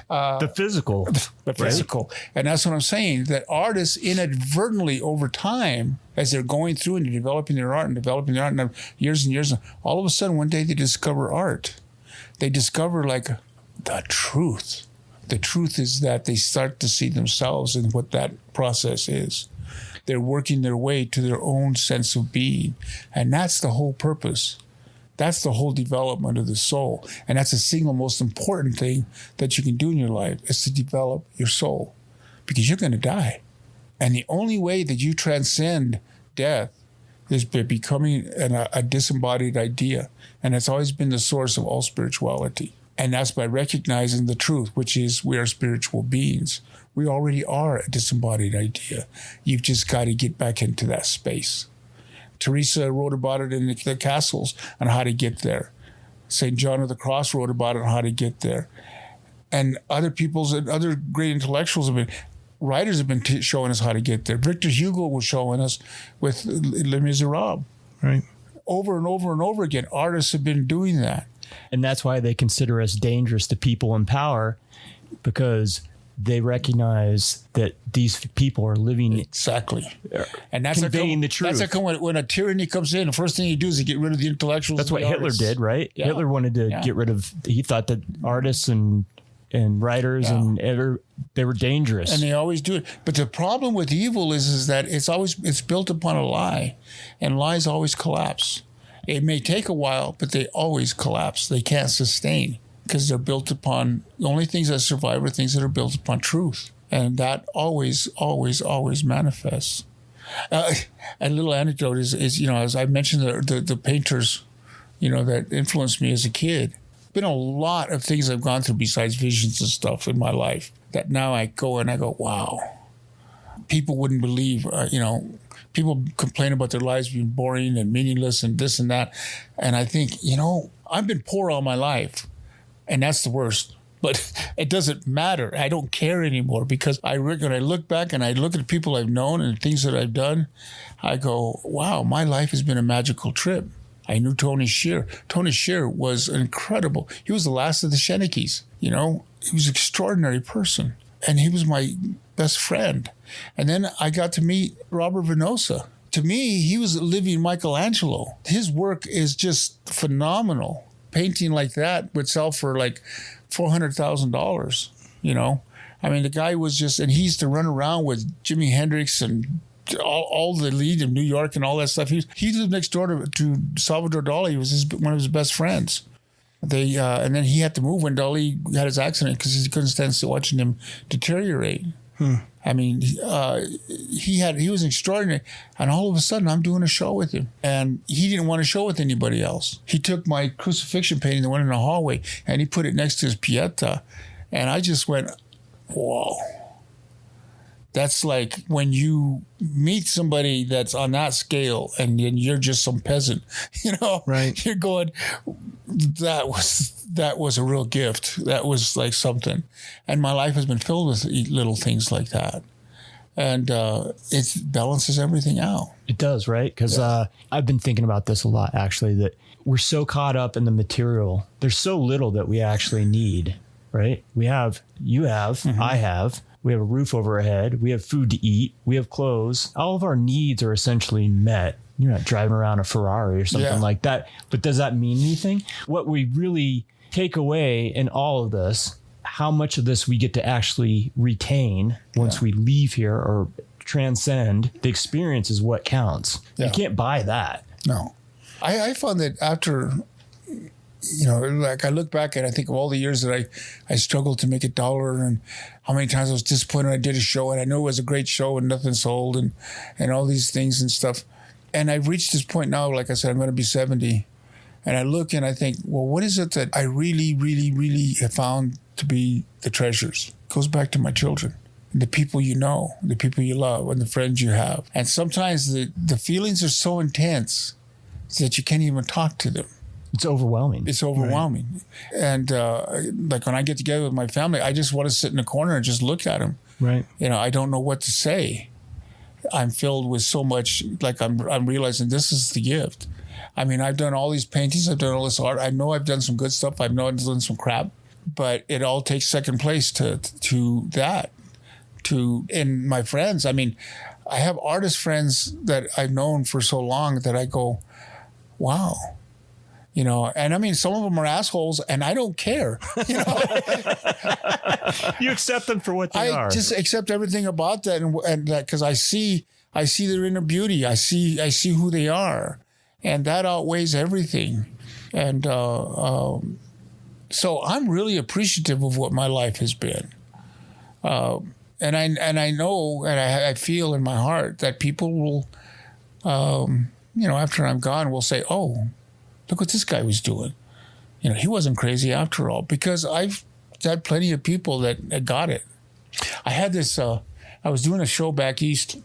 S1: The physical.
S2: The physical. And that's what I'm saying, that artists inadvertently over time, as they're going through and developing their art and years and years, all of a sudden one day they discover art. They discover like the truth. The truth is that they start to see themselves in what that process is. They're working their way to their own sense of being. And that's the whole purpose. That's the whole development of the soul. And that's the single most important thing that you can do in your life, is to develop your soul. Because you're going to die. And the only way that you transcend death is by becoming a disembodied idea. And it's always been the source of all spirituality. And that's by recognizing the truth, which is we are spiritual beings. We already are a disembodied idea. You've just got to get back into that space. Teresa wrote about it in the Castles on how to get there. St. John of the Cross wrote about it on how to get there. And other great intellectuals writers have been showing us how to get there. Victor Hugo was showing us with Les Miserables.
S3: Right.
S2: Over and over and over again, artists have been doing that.
S1: And that's why they consider us dangerous to people in power, because they recognize that these people are living
S2: exactly, and that's
S1: conveying the truth.
S2: That's how when a tyranny comes in, the first thing you do is you get rid of the intellectuals.
S1: That's what Hitler did, right?
S2: Yeah.
S1: Hitler wanted to get rid of. He thought that artists and writers they were dangerous,
S2: and they always do it. But the problem with evil is that it's built upon a lie, and lies always collapse. It may take a while, but they always collapse. They can't sustain because they're built upon, the only things that survive are things that are built upon truth. And that always, always, always manifests. A little anecdote is as I mentioned, the painters, that influenced me as a kid. Been a lot of things I've gone through besides visions and stuff in my life that now I go, wow. People wouldn't believe, people complain about their lives being boring and meaningless and this and that. And I think, I've been poor all my life, and that's the worst. But it doesn't matter. I don't care anymore, because when I look back and I look at the people I've known and things that I've done, I go, wow, my life has been a magical trip. I knew Tony Shear. Tony Shear was incredible. He was the last of the Shenekes, He was an extraordinary person. And he was my best friend. And then I got to meet Robert Venosa. To me, he was a living Michelangelo. His work is just phenomenal. Painting like that would sell for like $400,000, I mean, the guy was just, and he used to run around with Jimi Hendrix and all the lead in New York and all that stuff. He lived next door to Salvador Dali. He was one of his best friends. And then he had to move when Dali had his accident because he couldn't stand watching him deteriorate. I mean, he was extraordinary. And all of a sudden, I'm doing a show with him. And he didn't want to show with anybody else. He took my crucifixion painting, the one in the hallway, and he put it next to his Pieta. And I just went, whoa. That's like when you meet somebody that's on that scale and you're just some peasant,
S3: Right.
S2: You're going, that was a real gift. That was like something. And my life has been filled with little things like that. And it balances everything out.
S1: It does, right? Because I've been thinking about this a lot, actually, that we're so caught up in the material. There's so little that we actually need, right? You have, I have. We have a roof over our head. We have food to eat. We have clothes. All of our needs are essentially met. You're not driving around a Ferrari or something like that. But does that mean anything? What we really take away in all of this, how much of this we get to actually retain once we leave here or transcend, the experience is what counts. You can't buy that.
S2: No. I found that after, like I look back and I think of all the years that I struggled to make $1 and how many times I was disappointed I did a show and I knew it was a great show and nothing sold and all these things and stuff. And I've reached this point now, like I said, I'm going to be 70. And I look and I think, well, what is it that I really, really, really have found to be the treasures? It goes back to my children, the people you know, the people you love, and the friends you have. And sometimes the feelings are so intense that you can't even talk to them.
S1: It's overwhelming.
S2: It's overwhelming. Right. And like when I get together with my family, I just want to sit in a corner and just look at them.
S1: Right.
S2: I don't know what to say. I'm filled with so much, like I'm realizing this is the gift. I mean, I've done all these paintings. I've done all this art. I know I've done some good stuff. I know I've done some crap. But it all takes second place to that. And my friends, I mean, I have artist friends that I've known for so long that I go, wow. And I mean, some of them are assholes and I don't care.
S1: You accept them for what they are.
S2: I just accept everything about that. And that, cause I see their inner beauty. I see who they are, and that outweighs everything. And, so I'm really appreciative of what my life has been. And I know, and I feel in my heart that people will, after I'm gone, will say, oh, look what this guy was doing. He wasn't crazy after all, because I've had plenty of people that got it. I had this, I was doing a show back east.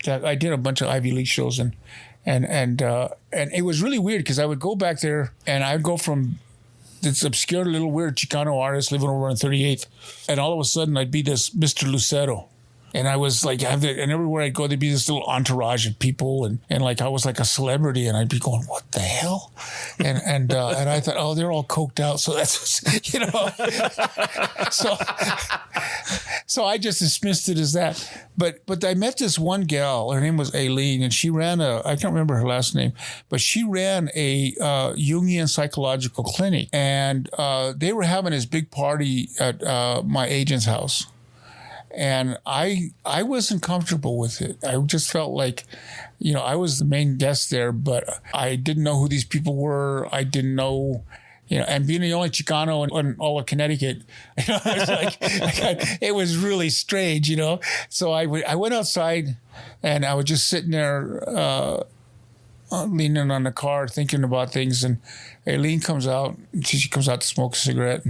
S2: I did a bunch of Ivy League shows and it was really weird because I would go back there and I'd go from this obscure little weird Chicano artist living over on 38th. And all of a sudden I'd be this Mr. Lucero. And I was like, and everywhere I'd go, there'd be this little entourage of people, and like I was like a celebrity, and I'd be going, "What the hell?" And I thought, "Oh, they're all coked out," so that's so I just dismissed it as that. But I met this one gal. Her name was Aileen, and she ran I can't remember her last name, but she ran a Jungian psychological clinic, and they were having this big party at my agent's house. And I wasn't comfortable with it. I just felt like, I was the main guest there, but I didn't know who these people were. I didn't know, and being the only Chicano in all of Connecticut, it was really strange, So I went outside and I was just sitting there, leaning on the car, thinking about things. And Aileen comes out. She comes out to smoke a cigarette,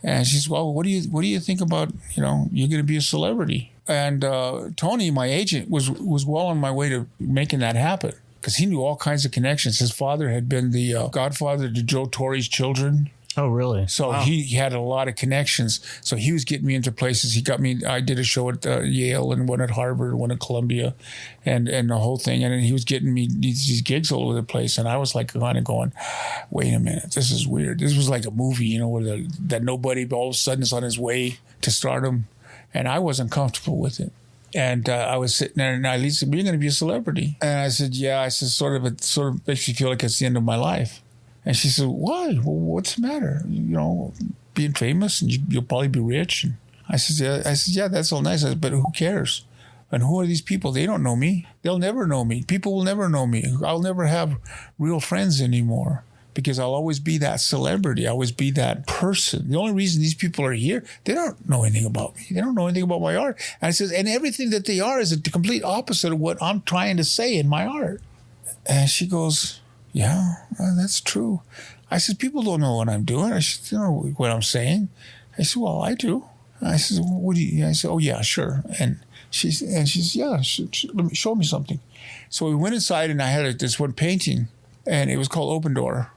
S2: and she says, "Well, what do you think about, you're going to be a celebrity?" And Tony, my agent, was well on my way to making that happen, because he knew all kinds of connections. His father had been the godfather to Joe Torre's children.
S1: Oh, really?
S2: So he had a lot of connections. So he was getting me into places. He got me. I did a show at Yale and one at Harvard, one at Columbia, and the whole thing. And then he was getting me these gigs all over the place. And I was like kind of going, "Wait a minute, this is weird." This was like a movie, where that nobody all of a sudden is on his way to stardom, and I wasn't comfortable with it. And I was sitting there, and Eileen said, "You're going to be a celebrity." And I said, "Yeah." I said, it sort of makes me feel like it's the end of my life. And she said, "Why? Well, what's the matter? Being famous, and you'll probably be rich." And I said, "Yeah, that's all nice. But who cares? And who are these people? They don't know me. They'll never know me. People will never know me. I'll never have real friends anymore, because I'll always be that celebrity. I'll always be that person. The only reason these people are here, they don't know anything about me. They don't know anything about my art." And I said, and everything that they are is the complete opposite of what I'm trying to say in my art. And she goes, "Yeah, that's true." I said, "People don't know what I'm doing. I said, they don't know what I'm saying." I said, "Well, I do." I said, "What do you?" I said, "Oh, yeah, sure." And she said, "Yeah, let me show me something." So we went inside, and I had this one painting, and it was called Open Door.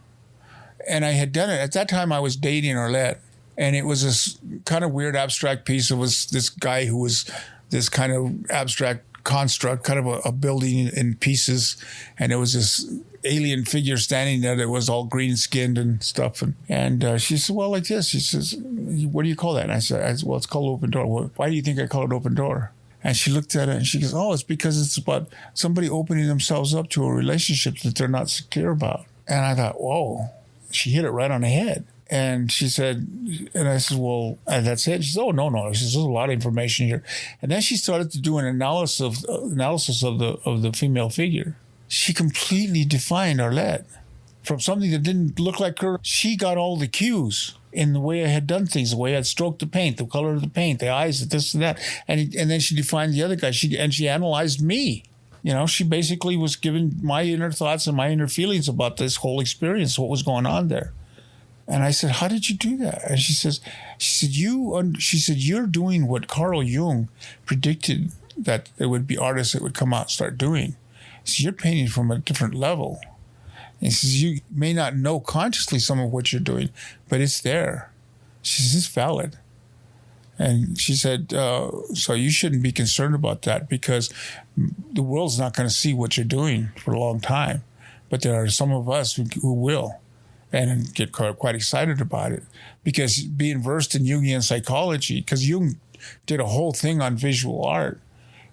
S2: And I had done it. At that time, I was dating Arlette, and it was this kind of weird abstract piece. It was this guy who was this kind of abstract construct, kind of a building in pieces, and there was this alien figure standing there that was all green skinned and stuff. And she said, well, like this. She says, what do you call that? And I said, well, it's called open door. Well, why do you think I call it open door? And she looked at it and she goes, oh, it's because it's about somebody opening themselves up to a relationship that they're not secure about. And I thought, whoa, she hit it right on the head. And she said, and I said, well, that's it. She said, oh, no. She says, there's a lot of information here. And then she started to do an analysis of the female figure. She completely defined Arlette from something that didn't look like her. She got all the cues in the way I had done things, the way I'd stroked the paint, the color of the paint, the eyes, this and that. And then she defined the other guy. She analyzed me. You know, she basically was giving my inner thoughts and my inner feelings about this whole experience, what was going on there. And I said, how did you do that? And she said, you're doing what Carl Jung predicted that there would be artists that would come out and start doing. So you're painting from a different level. And she says, you may not know consciously some of what you're doing, but it's there. She says, it's valid. And she said, so you shouldn't be concerned about that because the world's not going to see what you're doing for a long time. But there are some of us who will. And get quite excited about it because being versed in Jungian psychology, because Jung did a whole thing on visual art,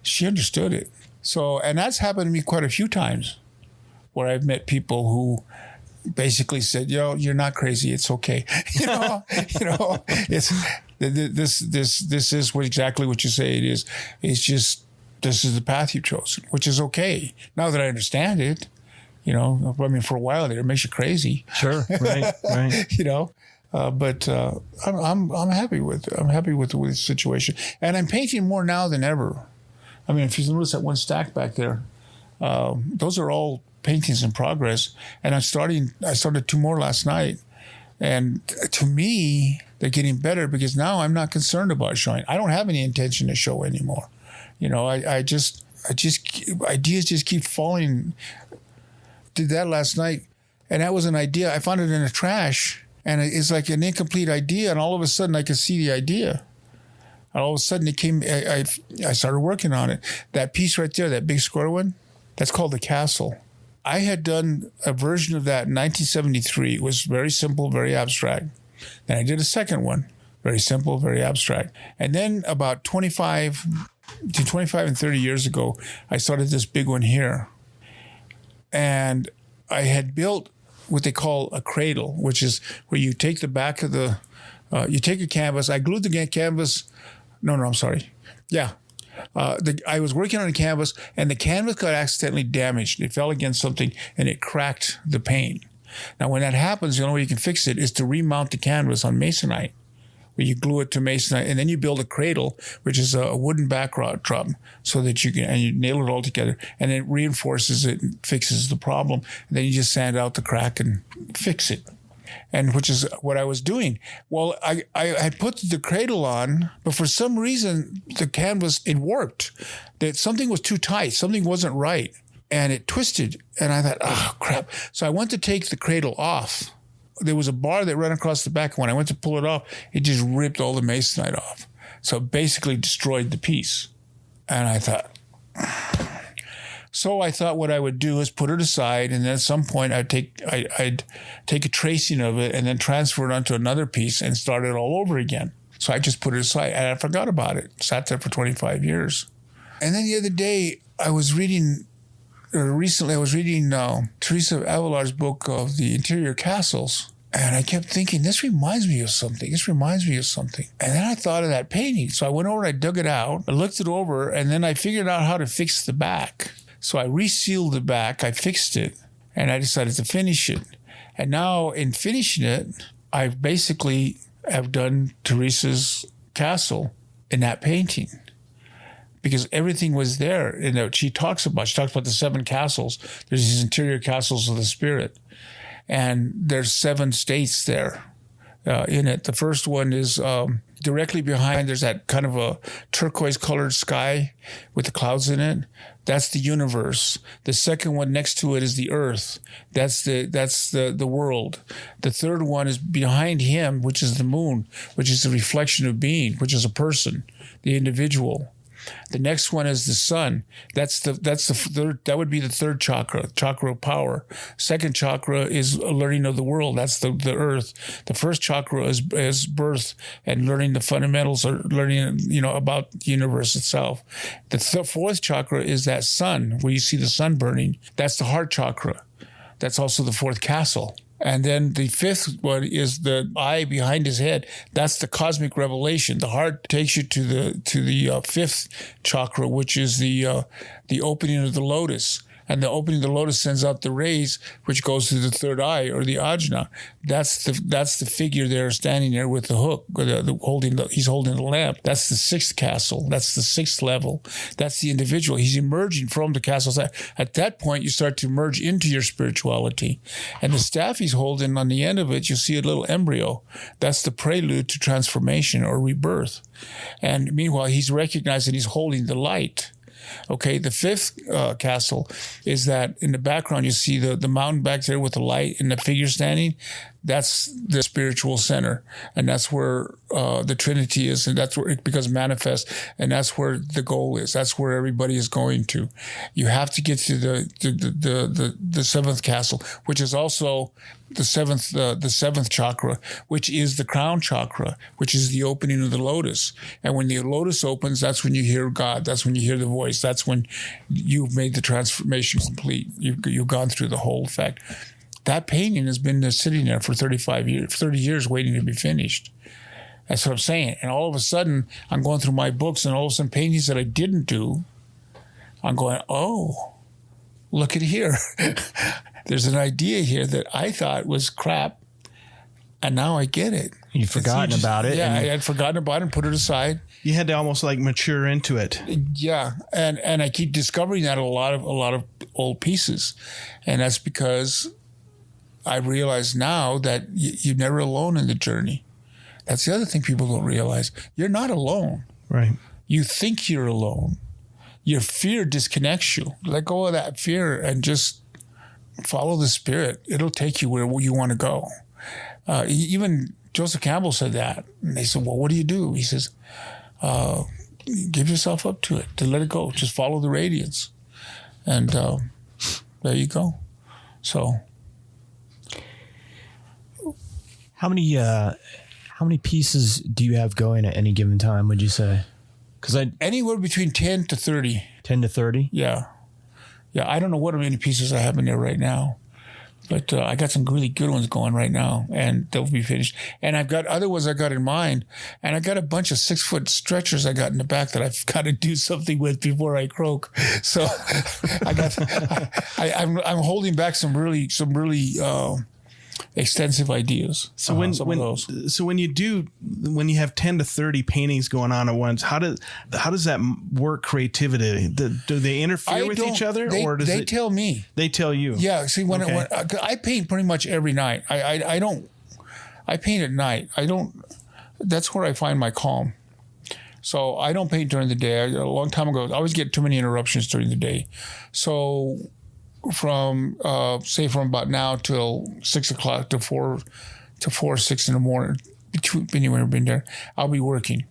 S2: she understood it. So, and that's happened to me quite a few times where I've met people who basically said, you're not crazy. It's okay. It's this is exactly what you say it is. It's just, this is the path you've chosen, which is okay. Now that I understand it, for a while there, it makes you crazy.
S1: Sure, right.
S2: But I'm happy with it. I'm happy with the situation, and I'm painting more now than ever. I mean, if you notice that one stack back there, those are all paintings in progress, and I started 2 more last night, and to me, they're getting better because now I'm not concerned about showing. I don't have any intention to show anymore. Ideas just keep falling. Did that last night, and that was an idea. I found it in the trash, and it's like an incomplete idea, and all of a sudden I could see the idea. And all of a sudden it came, I started working on it. That piece right there, that big square one, that's called the castle. I had done a version of that in 1973. It was very simple, very abstract. Then I did a second one, very simple, very abstract. And then about 25 and 30 years ago, I started this big one here. And I had built what they call a cradle, which is where you take the back of you take a canvas. I glued the canvas. No, I'm sorry. Yeah. I was working on a canvas and the canvas got accidentally damaged. It fell against something and it cracked the paint. Now, when that happens, the only way you can fix it is to remount the canvas on masonite, where you glue it to masonite, and then you build a cradle, which is a wooden backdrop, so that you nail it all together, and it reinforces it and fixes the problem. And then you just sand out the crack and fix it, and which is what I was doing. Well, I had put the cradle on, but for some reason the canvas, it warped. That something was too tight, something wasn't right, and it twisted. And I thought, oh crap! So I went to take the cradle off. There was a bar that ran across the back. When I went to pull it off, it just ripped all the masonite off. So it basically destroyed the piece. And I thought, what I would do is put it aside, and then at some point I'd take a tracing of it and then transfer it onto another piece and start it all over again. So I just put it aside, and I forgot about it. Sat there for 25 years. And then the other day recently I was reading Teresa Avalar's book of the interior castles, and I kept thinking, this reminds me of something. And then I thought of that painting. So I went over and I dug it out, I looked it over, and then I figured out how to fix the back. So I resealed the back, I fixed it, and I decided to finish it. And now in finishing it, I basically have done Teresa's castle in that painting, because everything was there. And she talks about the 7 castles. There's these interior castles of the spirit. And there's 7 states there in it. The first one is directly behind, there's that kind of a turquoise colored sky with the clouds in it. That's the universe. The second one next to it is the earth. That's the world. The third one is behind him, which is the moon, which is the reflection of being, which is a person, the individual. The next one is the sun. That's the third, that would be the third chakra of power. Second chakra is learning of the world. That's the earth. The first chakra is birth and learning the fundamentals, or learning, about the universe itself. The fourth chakra is that sun, where you see the sun burning. That's the heart chakra. That's also the fourth castle. And then the fifth one is the eye behind his head. That's the cosmic revelation. The heart takes you to the fifth chakra, which is the opening of the lotus. And the opening of the lotus sends out the rays, which goes to the third eye, or the ajna. That's the figure there standing there with the hook, he's holding the lamp. That's the sixth castle. That's the sixth level. That's the individual. He's emerging from the castle. At that point, you start to merge into your spirituality. And the staff he's holding, on the end of it, you see a little embryo. That's the prelude to transformation or rebirth. And meanwhile, he's recognizing he's holding the light. Okay, the fifth castle is that in the background you see the mountain back there with the light and the figure standing. That's the spiritual center, and that's where the Trinity is, and that's where it becomes manifest, and that's where the goal is. That's where everybody is going to. You have to get to the seventh castle, which is also the seventh chakra, which is the crown chakra, which is the opening of the lotus. And when the lotus opens, that's when you hear God. That's when you hear the voice. That's when you've made the transformation complete. You've gone through the whole effect. That painting has been sitting there for 30 years waiting to be finished. That's what I'm saying. And all of a sudden, I'm going through my books, and all of a sudden, paintings that I didn't do, I'm going, oh, look at here. There's an idea here that I thought was crap, and now I get it.
S1: You'd forgotten about it.
S2: Yeah, I had forgotten about it and put it aside.
S3: You had to almost like mature into it.
S2: Yeah, and I keep discovering that a lot of old pieces, and that's because I realize now that you're never alone in the journey. That's the other thing people don't realize. You're not alone.
S3: Right.
S2: You think you're alone. Your fear disconnects you. Let go of that fear and just follow the spirit. It'll take you where you want to go. Even Joseph Campbell said that. And they said, well, what do you do? He says, give yourself up to it, to let it go. Just follow the radiance. And there you go. So...
S1: How many pieces do you have going at any given time, would you say?
S2: Anywhere between 10 to 30.
S1: 10 to 30?
S2: Yeah. Yeah, I don't know what many pieces I have in there right now. But I got some really good ones going right now, and they'll be finished. And I've got other ones I got in mind. And I got a bunch of 6-foot stretchers I got in the back that I've got to do something with before I croak. So I'm holding back some really extensive ideas.
S3: So when you have 10 to 30 paintings going on at once, how does that work creativity? Do they interfere with each other, or does
S2: they tell me?
S3: They tell you.
S2: Yeah. See, when I paint pretty much every night. I paint at night. That's where I find my calm. So I don't paint during the day. A long time ago, I always get too many interruptions during the day. So from about now till 6 o'clock to 6 in the morning, anywhere I've been there, I'll be working.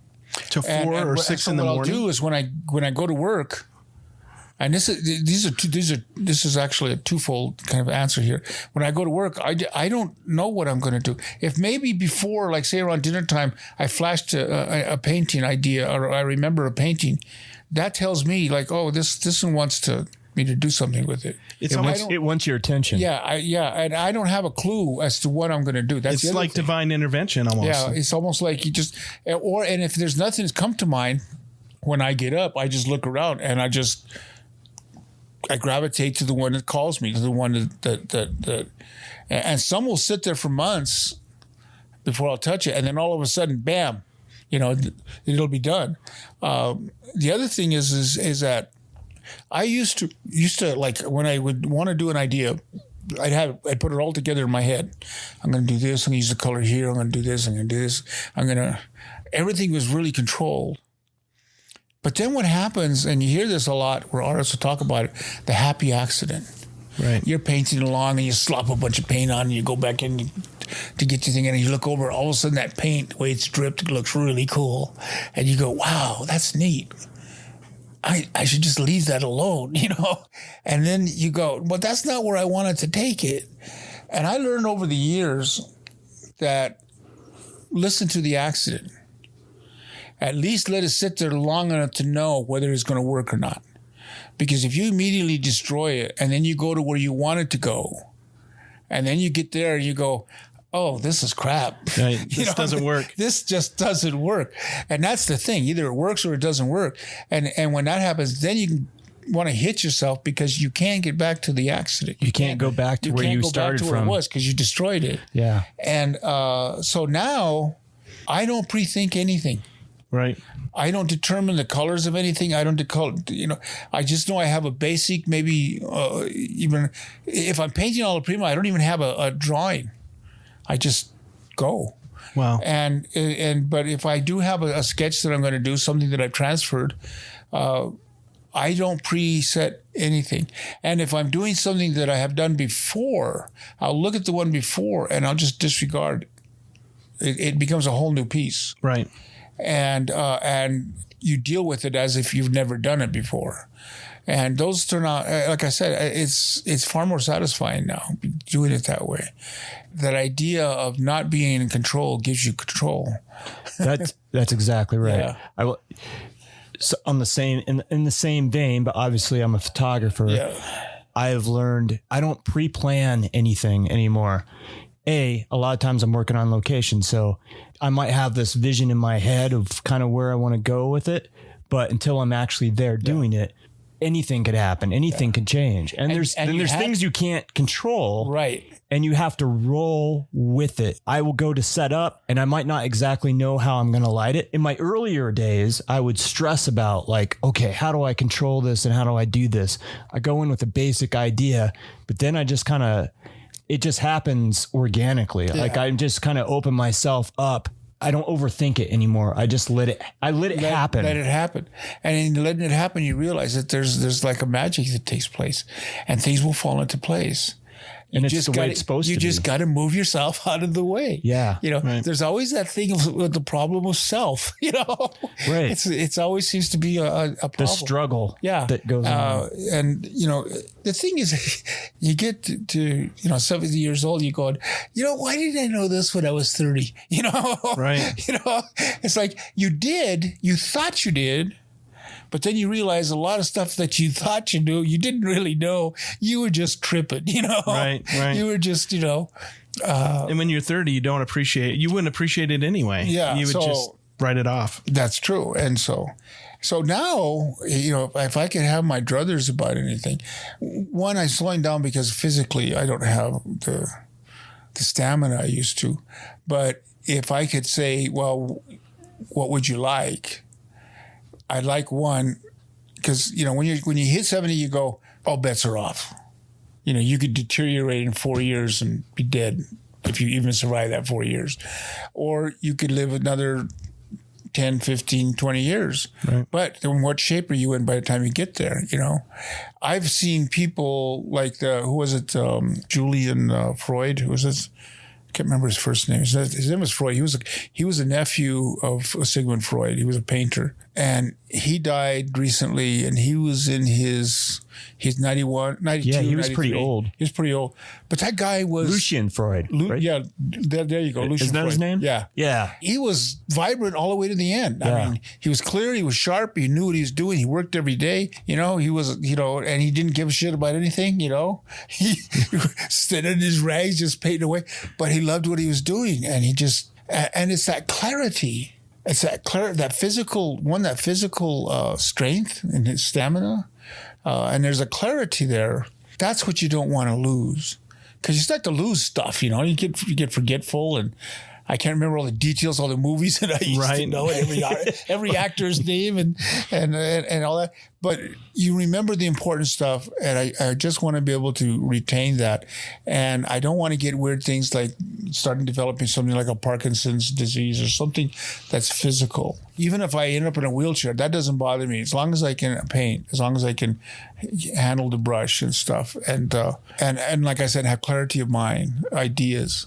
S3: To 4 or 6 in the morning?
S2: What I'll do is when I go to work, and this is actually a twofold kind of answer here. When I go to work, I don't know what I'm going to do. If maybe before, like say around dinner time, I flashed a painting idea, or I remember a painting, that tells me like, oh, this one wants me to do something with it.
S1: It wants your attention.
S2: Yeah, and I don't have a clue as to what I'm going to do. That's
S3: it's like thing. Divine intervention almost.
S2: Yeah, it's almost like you just, and if there's nothing that's come to mind, when I get up, I just look around and I gravitate to the one that calls me, to the one that and some will sit there for months before I'll touch it, and then all of a sudden, bam, it'll be done. The other thing is that I used to like when I would want to do an idea, I'd put it all together in my head. I'm going to do this. I'm going to use the color here. I'm going to do this. I'm going to do this. Everything was really controlled. But then what happens, and you hear this a lot where artists will talk about it, the happy accident.
S3: Right.
S2: You're painting along and you slop a bunch of paint on and you go back in to get your thing in and you look over, all of a sudden that paint, the way it's dripped, it looks really cool. And you go, wow, that's neat. I should just leave that alone, And then you go, well, that's not where I wanted to take it. And I learned over the years that listen to the accident. At least let it sit there long enough to know whether it's going to work or not. Because if you immediately destroy it and then you go to where you want it to go, and then you get there and you go, oh, this is crap.
S3: Right. This doesn't work.
S2: This just doesn't work. And that's the thing. Either it works or it doesn't work. And when that happens, then you can want to hit yourself because you can't get back to the accident.
S1: You can't go back to where you started from.
S2: Where it was because you destroyed it.
S1: Yeah.
S2: And so now I don't pre-think anything.
S3: Right.
S2: I don't determine the colors of anything. I don't I just know I have a basic, maybe even if I'm painting all the prima, I don't even have a drawing. I just go.
S3: Wow.
S2: But if I do have a sketch that I'm going to do, something that I've transferred, I don't preset anything. And if I'm doing something that I have done before, I'll look at the one before and I'll just disregard. It becomes a whole new piece.
S3: Right.
S2: And you deal with it as if you've never done it before. And those turn out, like I said, it's far more satisfying now doing it that way. That idea of not being in control gives you control.
S1: That's exactly right.
S2: Yeah.
S1: So on the same in the same vein, but obviously I'm a photographer.
S2: Yeah.
S1: I have learned I don't pre-plan anything anymore. A lot of times I'm working on location, so I might have this vision in my head of kind of where I want to go with it, but until I'm actually there doing it, anything could happen. Anything could change. And there's things you can't control.
S2: Right.
S1: And you have to roll with it. I will go to set up and I might not exactly know how I'm going to light it. In my earlier days, I would stress about like, okay, how do I control this and how do I do this? I go in with a basic idea, but then I just it just happens organically. Yeah. Like I just kind of open myself up. I don't overthink it anymore. I just let it happen.
S2: Let it happen. And in letting it happen, you realize that there's like a magic that takes place and things will fall into place.
S1: And it's the way it's supposed to be.
S2: You just got to move yourself out of the way.
S1: Yeah.
S2: Right. There's always that thing with the problem of self,
S1: Right.
S2: It's always seems to be a problem.
S1: The struggle that goes on.
S2: And, the thing is, you get to 70 years old, you go, why didn't I know this when I was 30?
S3: Right.
S2: It's like you thought you did. But then you realize a lot of stuff that you thought you knew, you didn't really know. You were just tripping,
S3: Right.
S2: You were just,
S3: and when you're 30, you wouldn't appreciate it anyway.
S2: Yeah.
S3: You would just write it off.
S2: That's true. And so now, if I could have my druthers about anything, one, I'm slowing down because physically I don't have the stamina I used to. But if I could say, well, what would you like? I'd like one, because when you hit 70, you go, all bets are off. You could deteriorate in 4 years and be dead if you even survive that 4 years, or you could live another 10, 15, 20 years.
S1: Right.
S2: But in what shape are you in by the time you get there? I've seen people like Julian Freud, who was this. I can't remember his first name. His name was Freud. He was a nephew of Sigmund Freud. He was a painter, and he died recently. And he was in his 91, 92.
S1: Yeah, he was
S2: 93.
S1: pretty old.
S2: He was pretty old. But that guy was
S1: Lucian Freud. Right?
S2: Yeah, there you go. Lucian
S1: Isn't that
S2: Freud.
S1: his name?
S2: Yeah,
S1: yeah.
S2: He was vibrant all the way to the end.
S1: Yeah.
S2: I mean, he was clear. He was sharp. He knew what he was doing. He worked every day. He was, and he didn't give a shit about anything. He stood in his rags, just painting away. But he loved what he was doing, and and it's that clarity. It's that physical strength and his stamina, and there's a clarity there. That's what you don't want to lose, because you start to lose stuff. You get forgetful, and I can't remember all the details, all the movies that I used to know, every actor's name and all that. But you remember the important stuff, and I just want to be able to retain that. And I don't want to get weird things like starting developing something like a Parkinson's disease or something that's physical. Even if I end up in a wheelchair, that doesn't bother me, as long as I can paint, as long as I can handle the brush and stuff. And like I said, have clarity of mind, ideas.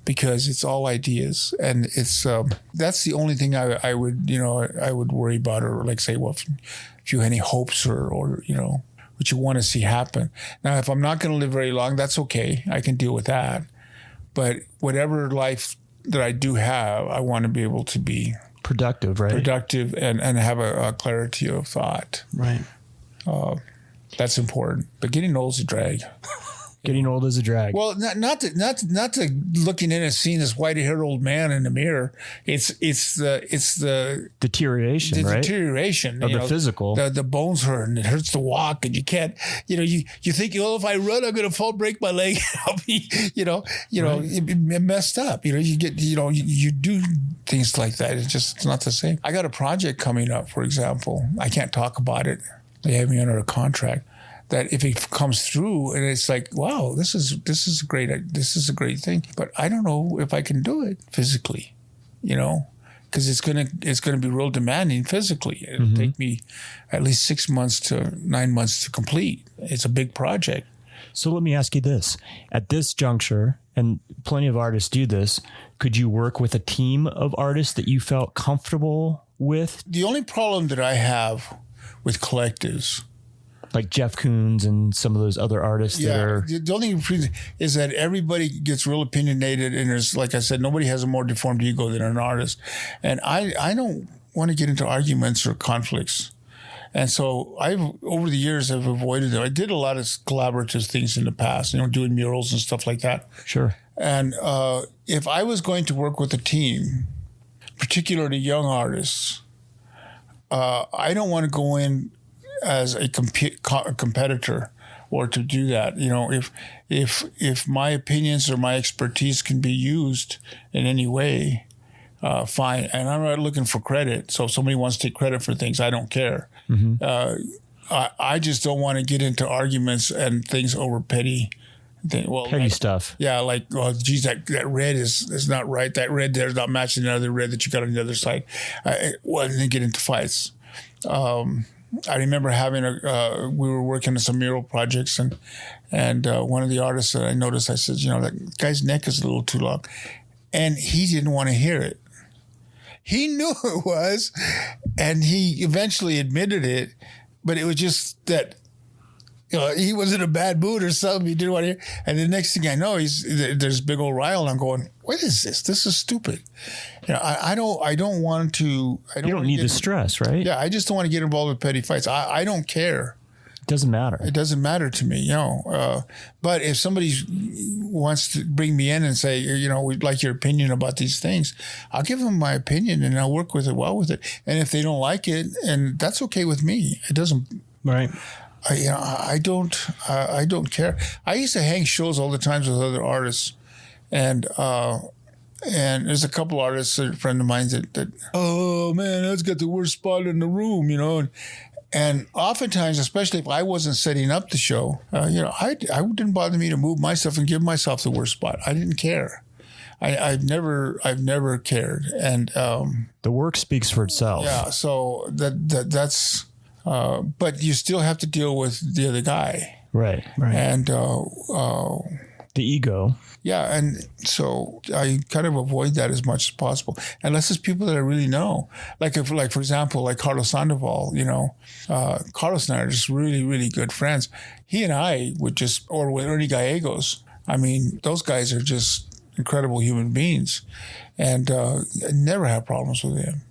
S2: because it's all ideas, and it's that's the only thing I would worry about, or like say, well, if you have any hopes or you know what you want to see happen. Now, if I'm not going to live very long, that's okay. I can deal with that. But whatever life that I do have, I want to be able to be
S1: productive, right?
S2: Productive and have a clarity of thought.
S3: Right.
S2: That's important. But getting old is a drag.
S1: Getting old is a drag.
S2: Well, not to looking in and seeing this white-haired old man in the mirror. It's the
S1: deterioration, right?
S2: Deterioration
S1: of the physical.
S2: The bones hurt and it hurts to walk, and you can't. You know, you think, well, if I run, I'm gonna fall, break my leg. I'll be, messed up. You know, you get, you do things like that. It's not the same. I got a project coming up, for example. I can't talk about it. They have me under a contract. That if it comes through and it's like, wow, this is a great thing, but I don't know if I can do it physically, because it's gonna be real demanding physically. It'll take me at least 6 months to 9 months to complete. It's a big project.
S1: So let me ask you this: at this juncture, and plenty of artists do this, could you work with a team of artists that you felt comfortable with?
S2: The only problem that I have with collectives,
S1: like Jeff Koons and some of those other artists that are...
S2: The only thing is that everybody gets real opinionated, and there's, like I said, nobody has a more deformed ego than an artist. And I don't want to get into arguments or conflicts. And so over the years, I've avoided them. I did a lot of collaborative things in the past, doing murals and stuff like that.
S1: Sure.
S2: And if I was going to work with a team, particularly young artists, I don't want to go in as a competitor or to do that. If my opinions or my expertise can be used in any way, fine. And I'm not looking for credit. So if somebody wants to take credit for things, I don't care. I just don't want to get into arguments and things over petty
S1: stuff.
S2: Yeah, like, oh, geez, that red is not right. That red there's not matching the other red that you got on the other side. And then get into fights. I remember we were working on some mural projects, and one of the artists that I noticed, I said, that guy's neck is a little too long, and he didn't want to hear it. He knew it was, and he eventually admitted it, but it was just that, he was in a bad mood or something. He didn't want to hear. And the next thing I know, there's big old rile, and I'm going, what is this? This is stupid. I don't want to.
S1: You don't need the stress, right?
S2: Yeah, I just don't want to get involved with petty fights. I don't care.
S1: It doesn't matter.
S2: It doesn't matter to me, But if somebody wants to bring me in and say, we'd like your opinion about these things, I'll give them my opinion and I'll work with it. And if they don't like it, and that's okay with me. It doesn't.
S3: Right.
S2: I don't care. I used to hang shows all the time with other artists, and there's a couple artists, a friend of mine that oh man, that's got the worst spot in the room, and oftentimes, especially if I wasn't setting up the show, I didn't bother me to move myself and give myself the worst spot. I didn't care. I've never cared, and
S1: the work speaks for itself.
S2: Yeah, so that's. But you still have to deal with the other guy.
S1: Right.
S2: And
S1: the ego.
S2: Yeah, and so I kind of avoid that as much as possible, unless it's people that I really know. For example, like Carlos Sandoval, Carlos and I are just really, really good friends. He and I or with Ernie Gallegos, I mean, those guys are just incredible human beings. And I never have problems with him,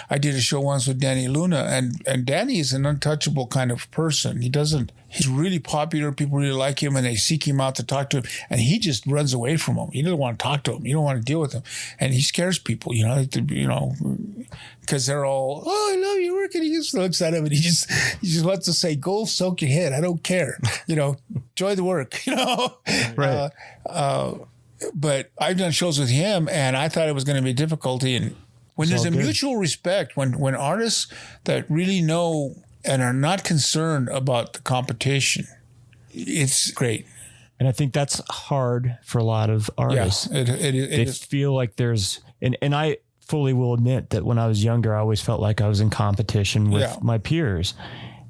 S2: I did a show once with Danny Luna, and Danny is an untouchable kind of person. He's really popular. People really like him, and they seek him out to talk to him. And he just runs away from them. He doesn't want to talk to them. You don't want to deal with him. And he scares people, because they're all, oh, I love your work. And he just looks at him and he just wants to say, go soak your head. I don't care. Enjoy the work,
S1: Right.
S2: But I've done shows with him, and I thought it was going to be a difficulty. And when there's a mutual respect, when artists that really know and are not concerned about the competition, it's great.
S1: And I think that's hard for a lot of artists.
S2: Yeah,
S1: they feel like there's, and I fully will admit that when I was younger, I always felt like I was in competition with my peers.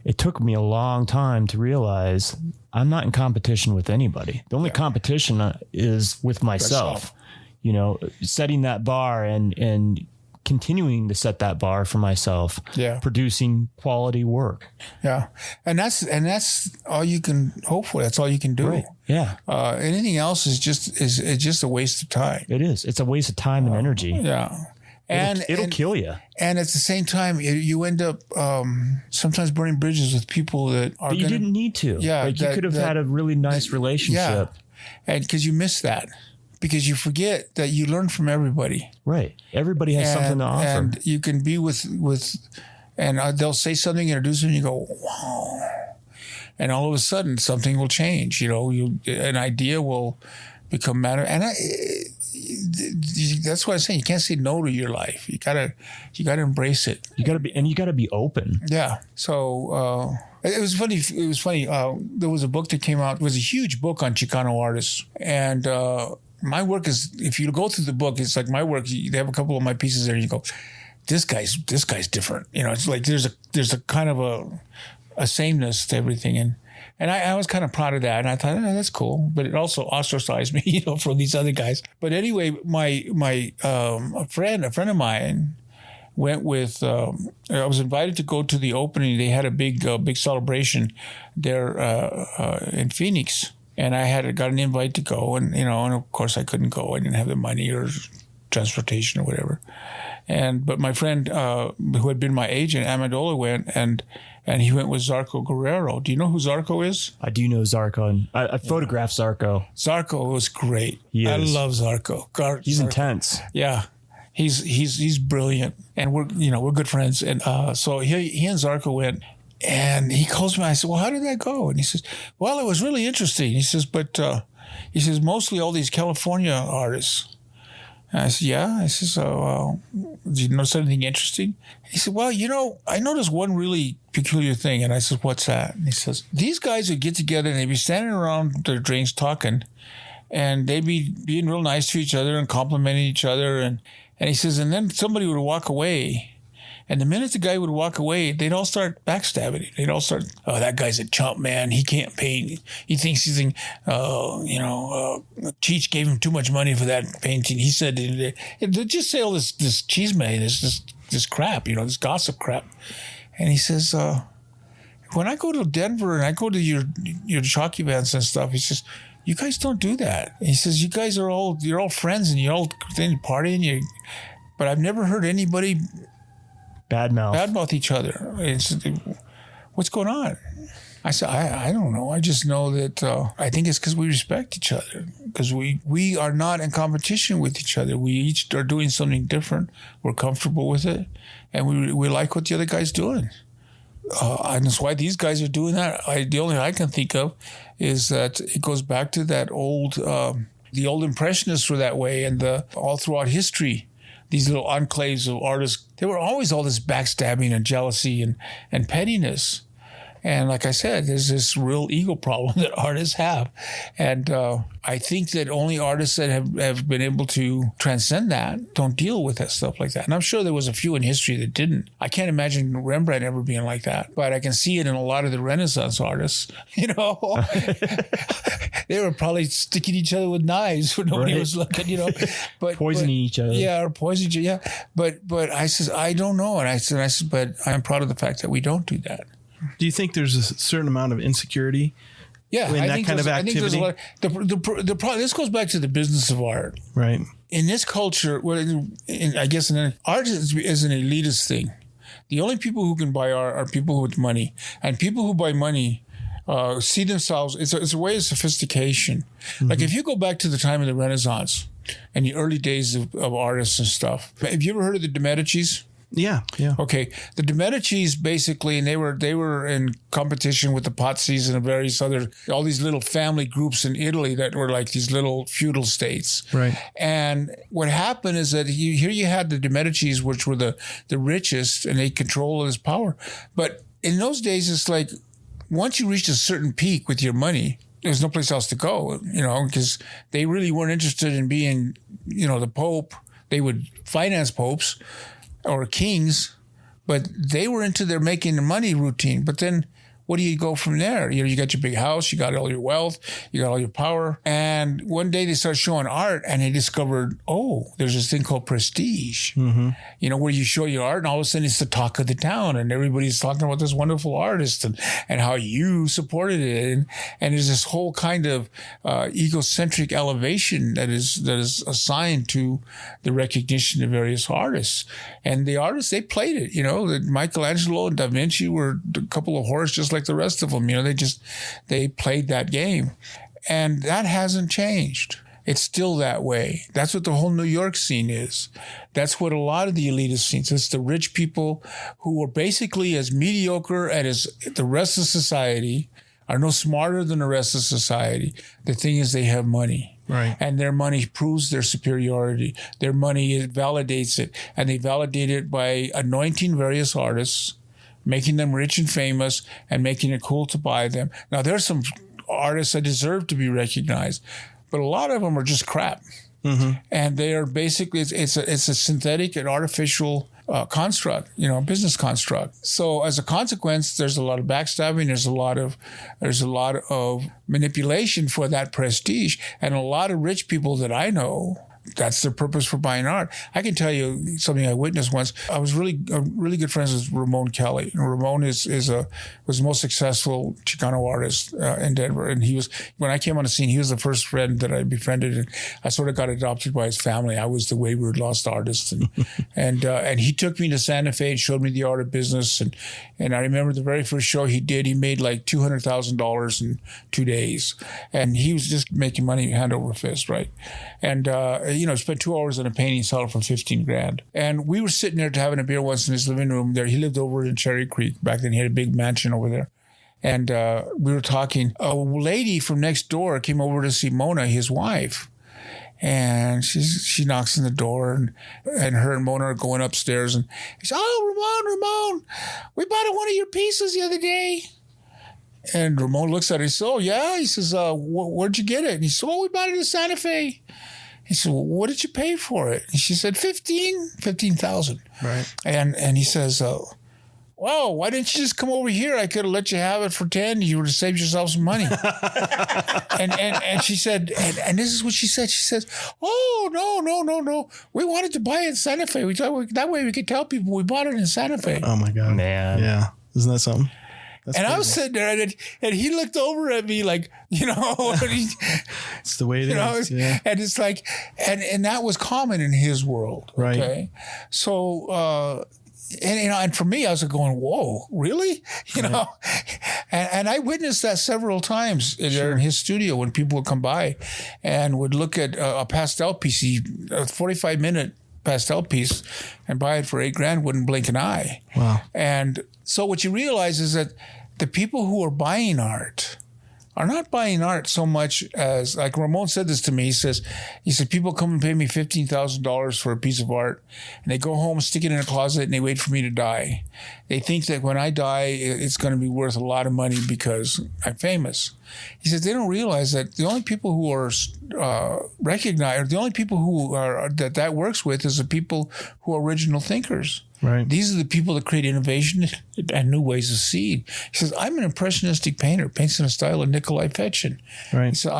S1: It took me a long time to realize I'm not in competition with anybody. The only competition is with myself. you know, setting that bar and continuing to set that bar for myself.
S2: Yeah.
S1: Producing quality work.
S2: Yeah. And that's all you can hope for. That's all you can do.
S1: Right. Yeah.
S2: Anything else is just a waste of time.
S1: It is. It's a waste of time and energy.
S2: Yeah. And
S1: it'll kill you.
S2: And at the same time, you end up sometimes burning bridges with people that are.
S1: But you didn't need to.
S2: Yeah,
S1: like you could have had a really nice relationship.
S2: Yeah, and because you miss that, because you forget that you learn from everybody.
S1: Right. Everybody has something to offer,
S2: and you can be with, and they'll say something, introduce them, and you go, wow, and all of a sudden something will change. You know, an idea will become matter, and that's why I'm saying you can't say no to your life. You gotta embrace it. You gotta be open. Yeah. So it was funny. There was a book that came out. It was a huge book on Chicano artists, and my work is. If you go through the book, it's like my work. They have a couple of my pieces there, and you go, this guy's different. You know, it's like there's a kind of a sameness to everything, and I was kind of proud of that, and I thought, oh, that's cool. But it also ostracized me, you know, from these other guys. But anyway, a friend of mine went with. I was invited to go to the opening. They had a big celebration there in Phoenix, and I got an invite to go, and of course I couldn't go. I didn't have the money or transportation or whatever. But my friend who had been my agent, Amendola, went and he went with Zarco Guerrero. Do you know who Zarco is?
S1: I do know Zarco, and I photographed Zarco.
S2: Zarco was great.
S1: He is.
S2: I love Zarco.
S1: He's
S2: Zarco.
S1: Intense.
S2: Yeah, he's brilliant, and we're good friends. And so he and Zarco went, and he calls me. I said, "Well, how did that go?" And he says, "Well, it was really interesting." He says, "But he says mostly all these California artists." And I said, yeah. I said, so did you notice anything interesting? He said, well, I noticed one really peculiar thing. And I said, what's that? And he says, these guys would get together and they'd be standing around their drinks talking, and they'd be being real nice to each other and complimenting each other. And he says, and then somebody would walk away. And the minute the guy would walk away, they'd all start backstabbing him. They'd all start, oh, that guy's a chump, man. He can't paint. He thinks he's, Cheech gave him too much money for that painting. He said, they just say all this chisme, this crap, this gossip crap. And he says, when I go to Denver and I go to your shock events and stuff, he says, you guys don't do that. He says, you guys you're all friends and you're all partying. But I've never heard anybody badmouth each other. What's going on? I said, I don't know. I just know that I think it's because we respect each other, because we are not in competition with each other. We each are doing something different. We're comfortable with it, and we like what the other guy's doing. And that's why these guys are doing that. The only I can think of is that it goes back to that old, the old impressionists were that way, and all throughout history, these little enclaves of artists, there were always all this backstabbing and jealousy and pettiness. And like I said, there's this real ego problem that artists have. And I think that only artists that have been able to transcend that don't deal with that stuff like that. And I'm sure there was a few in history that didn't. I can't imagine Rembrandt ever being like that. But I can see it in a lot of the Renaissance artists, They were probably sticking each other with knives when nobody was looking, but
S1: poisoning each other.
S2: Yeah, or poisoning each other. Yeah. But I said, I don't know. And I said, but I'm proud of the fact that we don't do that.
S3: Do you think there's a certain amount of insecurity?
S2: Yeah,
S3: in that kind of activity? I think there's a lot. The problem. This goes back to the business of art, right?
S2: In this culture, I guess art is an elitist thing. The only people who can buy art are people with money, and people who buy money see themselves. It's a way of sophistication. Mm-hmm. Like if you go back to the time of the Renaissance and the early days of artists and stuff. Have you ever heard of the Medicis?
S3: Yeah.
S2: Okay. The Medicis basically, and they were in competition with the Pazis and various all these little family groups in Italy that were like these little feudal states.
S3: Right.
S2: And what happened is that here you had the Medicis, which were the richest, and they controlled this power. But in those days, it's like once you reached a certain peak with your money, there's no place else to go, because they really weren't interested in being, the Pope. They would finance popes or kings, but they were into their making the money routine. But then what do you go from there? You know, you got your big house, you got all your wealth, you got all your power. And one day they started showing art and they discovered, oh, there's this thing called prestige, you know, where you show your art and all of a sudden it's the talk of the town and everybody's talking about this wonderful artist and how you supported it. And there's this whole kind of egocentric elevation that is assigned to the recognition of various artists. And the artists, they played it, you know, that Michelangelo and Da Vinci were a couple of whores just like the rest of them. You know, they played that game. And that hasn't changed. It's still that way. That's what the whole New York scene is. That's what a lot of the elitist scenes. It's the rich people who are basically as mediocre as the rest of society, are no smarter than the rest of society. The thing is they have money.
S3: Right.
S2: And their money proves their superiority. Their money validates it. And they validate it by anointing various artists, making them rich and famous, and making it cool to buy them. Now, there's some artists that deserve to be recognized, but a lot of them are just crap. And they are basically, it's a synthetic and artificial construct, you know, business construct. So as a consequence, there's a lot of backstabbing. There's a lot of manipulation for that prestige. And a lot of rich people that I know, that's their purpose for buying art. I can tell you something I witnessed once. I was really good friends with Ramon Kelly. And Ramon was the most successful Chicano artist in Denver. And when I came on the scene, he was the first friend that I befriended. And I sort of got adopted by his family. I was the wayward lost artist. And he took me to Santa Fe and showed me the art of business. And I remember the very first show he did, he made like $200,000 in 2 days. And he was just making money hand over fist, right? And, you know, spent 2 hours on a painting, sold it for $15,000. And we were sitting there having a beer once in his living room there. He lived over in Cherry Creek. Back then he had a big mansion over there. And we were talking. A lady from next door came over to see Mona, his wife. And she knocks on the door and her and Mona are going upstairs. And she says, oh, Ramon, we bought one of your pieces the other day. And Ramon looks at her and says, oh, yeah? He says, where'd you get it? And he said, oh, we bought it in Santa Fe. He said, well, what did you pay for it? And she said, $15,000. Right. And he says, well, why didn't you just come over here? I could have let you have it for 10. You would have saved yourself some money. and she said, and this is what she said. She says, oh, no. We wanted to buy it in Santa Fe. We thought that way we could tell people we bought it in Santa Fe.
S3: Oh, my God.
S1: Man.
S3: Yeah. Isn't that something? That's
S2: crazy. I was sitting there and he looked over at me like, you know,
S3: it's the way it is. Yeah.
S2: And it's like, and that was common in his world.
S3: Right.
S2: Okay. So, and for me, I was going, whoa, really? You know, and I witnessed that several times there in his studio when people would come by and would look at a pastel piece, a 45-minute pastel piece, and buy it for $8,000, wouldn't blink an eye.
S3: Wow.
S2: And so what you realize is that the people who are buying art are not buying art so much as, like Ramon said this to me, he said, people come and pay me $15,000 for a piece of art and they go home, stick it in a closet and they wait for me to die. They think that when I die, it's going to be worth a lot of money because I'm famous. He says, they don't realize that the only people who are recognized, or the only people who are that works with is the people who are original thinkers.
S3: Right.
S2: These are the people that create innovation and new ways of seeing. He says, I'm an impressionistic painter, paints in the style of Nikolai Fechin.
S3: Right.
S2: He said,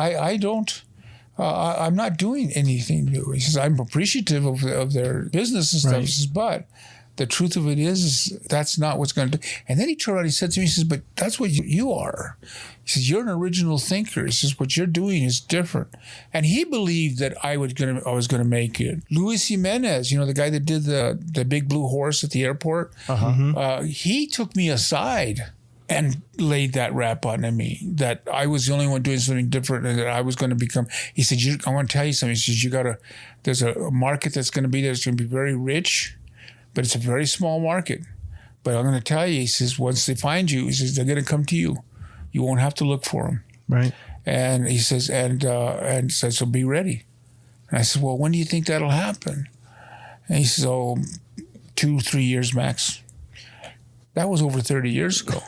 S2: I'm not doing anything new. He says, I'm appreciative of their business and stuff.
S3: Right.
S2: He says, but the truth of it is that's not what's going to do. And then he turned around, he said to me, he says, but that's what you are. He says, you're an original thinker. He says, what you're doing is different. And he believed that I was going to make it. Luis Jimenez, you know, the guy that did the big blue horse at the airport, he took me aside and laid that rap onto me that I was the only one doing something different and that I was going to become. He said, I want to tell you something. He says, there's a market that's going to be there. It's going to be very rich, but it's a very small market. But I'm going to tell you, he says, once they find you, he says, they're going to come to you. You won't have to look for them.
S3: Right.
S2: And he says, and said, so be ready. And I said, well, when do you think that'll happen? And he says, 2-3 years max. That was over 30 years ago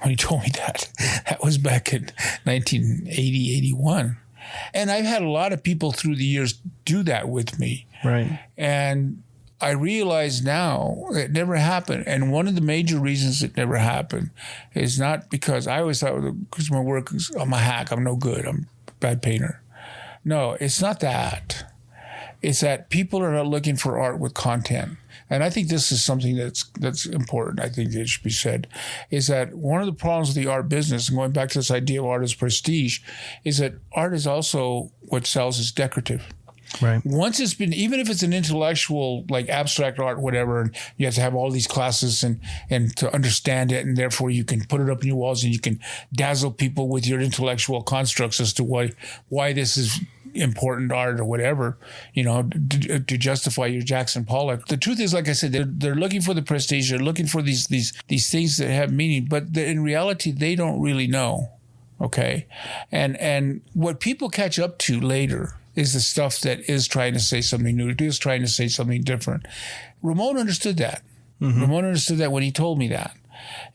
S2: when he told me that. That was back in 1980, 81. And I've had a lot of people through the years do that with me.
S3: Right.
S2: And I realize now it never happened. And one of the major reasons it never happened is not because I always thought, because my work is, I'm a hack, I'm no good, I'm a bad painter. No, it's not that. It's that people are not looking for art with content. And I think this is something that's important. I think it should be said, is that one of the problems with the art business, and going back to this idea of art as prestige, is that art is also what sells as decorative.
S3: Right.
S2: Once it's been, even if it's an intellectual, like abstract art, whatever, and you have to have all these classes and to understand it, and therefore you can put it up in your walls and you can dazzle people with your intellectual constructs as to why this is important art or whatever, to justify your Jackson Pollock. The truth is, like I said, they're looking for the prestige, they're looking for these things that have meaning, but in reality, they don't really know. Okay, and what people catch up to later is the stuff that is trying to say something new, is trying to say something different. Ramon understood that. Mm-hmm. Ramon understood that when he told me that.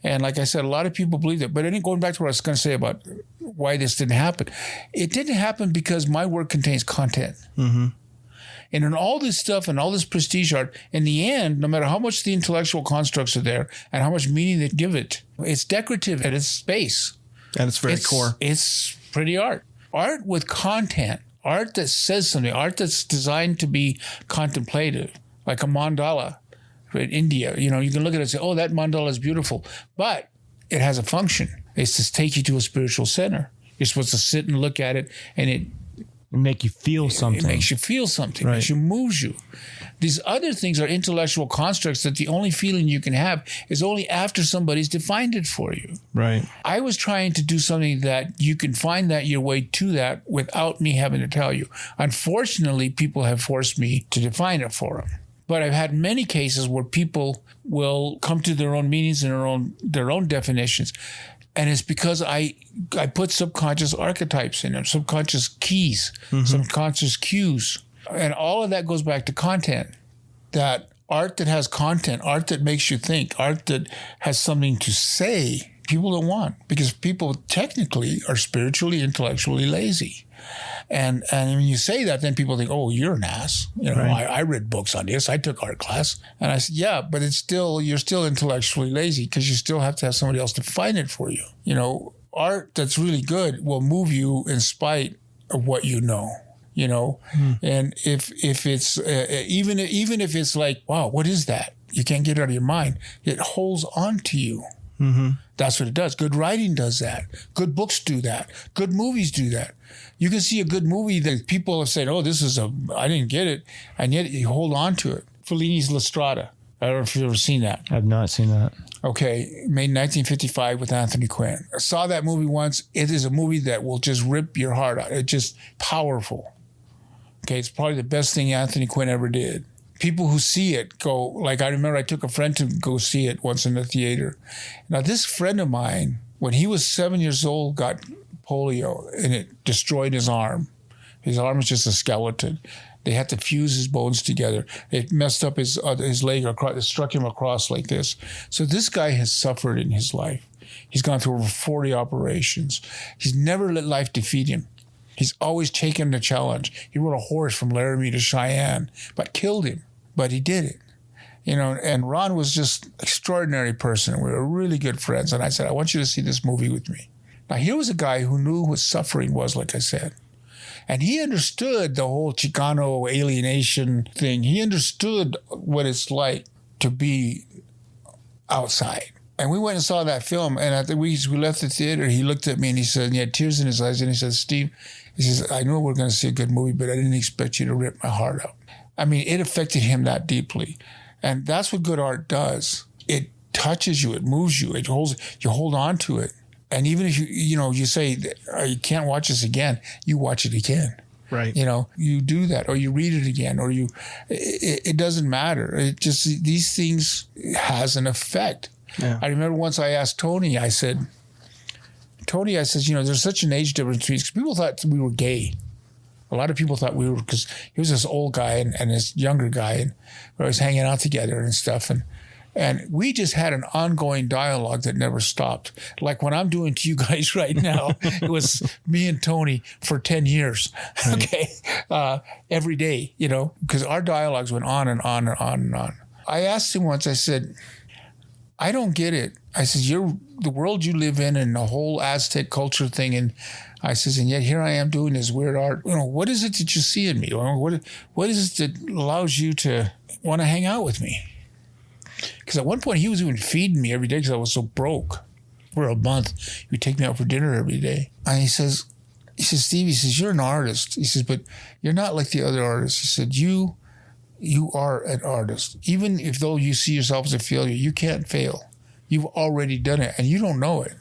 S2: And like I said, a lot of people believe that. But going back to what I was going to say about why this didn't happen, it didn't happen because my work contains content. Mm-hmm. And in all this stuff and all this prestige art, in the end, no matter how much the intellectual constructs are there and how much meaning they give it, it's decorative at its base.
S3: At its very core.
S2: It's pretty art. Art with content. Art that says something, art that's designed to be contemplative, like a mandala in India. You can look at it and say, oh, that mandala is beautiful. But it has a function. It's to take you to a spiritual center. You're supposed to sit and look at it, and it
S1: make you feel something.
S2: It makes you feel something.
S3: Right.
S2: It moves you. These other things are intellectual constructs that the only feeling you can have is only after somebody's defined it for you.
S3: Right.
S2: I was trying to do something that you can find that your way to that without me having to tell you. Unfortunately, people have forced me to define it for them. But I've had many cases where people will come to their own meanings and their own definitions. And it's because I put subconscious archetypes in them, subconscious keys, subconscious cues. And all of that goes back to content. That art that has content, art that makes you think, art that has something to say, people don't want. Because people technically are spiritually, intellectually lazy. And when you say that, then people think, oh, you're an ass. Right. I read books on this. I took art class. And I said, yeah, but you're still intellectually lazy because you still have to have somebody else define it for you. Art that's really good will move you in spite of what you know. And if it's even if it's like, wow, what is that? You can't get it out of your mind. It holds on to you. Mm-hmm. That's what it does. Good writing does that. Good books do that. Good movies do that. You can see a good movie that people have said, oh, I didn't get it. And yet you hold on to it. Fellini's La Strada. I don't know if you've ever seen that.
S1: I've not seen that.
S2: Okay. Made in 1955 with Anthony Quinn. I saw that movie once. It is a movie that will just rip your heart out. It's just powerful. Okay. It's probably the best thing Anthony Quinn ever did. People who see it go, like I remember I took a friend to go see it once in the theater. Now, this friend of mine, when he was 7 years old, got polio and it destroyed his arm. His arm was just a skeleton. They had to fuse his bones together. It messed up his leg, it struck him across like this. So this guy has suffered in his life. He's gone through over 40 operations. He's never let life defeat him. He's always taken the challenge. He rode a horse from Laramie to Cheyenne, but killed him. But he did it. And Ron was just an extraordinary person. We were really good friends. And I said, I want you to see this movie with me. Now, here was a guy who knew what suffering was, like I said. And he understood the whole Chicano alienation thing. He understood what it's like to be outside. And we went and saw that film. And after we left the theater, he looked at me and he said, and he had tears in his eyes. And he said, Steve, he says, I know we're going to see a good movie, but I didn't expect you to rip my heart out. I mean, it affected him that deeply. And that's what good art does. It touches you. It moves you. You hold on to it. And even if you say, you can't watch this again, you watch it again.
S3: Right.
S2: You do that, or you read it again, or it doesn't matter. It just, these things has an effect. Yeah. I remember once I asked Tony, I said, there's such an age difference between, because people thought we were gay. A lot of people thought we were, because he was this old guy and this younger guy, and we were always hanging out together and stuff. And And we just had an ongoing dialogue that never stopped. Like what I'm doing to you guys right now, it was me and Tony for 10 years, okay? Every day, you know, because our dialogues went on and on and on and on. I asked him once, I said, I don't get it. I said, the world you live in and the whole Aztec culture thing, and I says, and yet here I am doing this weird art. You know, what is it that you see in me? What is it that allows you to want to hang out with me? Because at one point he was even feeding me every day because I was so broke. For a month, he would take me out for dinner every day. And he says, Steve, he says, you're an artist. He says, but you're not like the other artists. He said, you are an artist. Even if though you see yourself as a failure, you can't fail. You've already done it and you don't know it.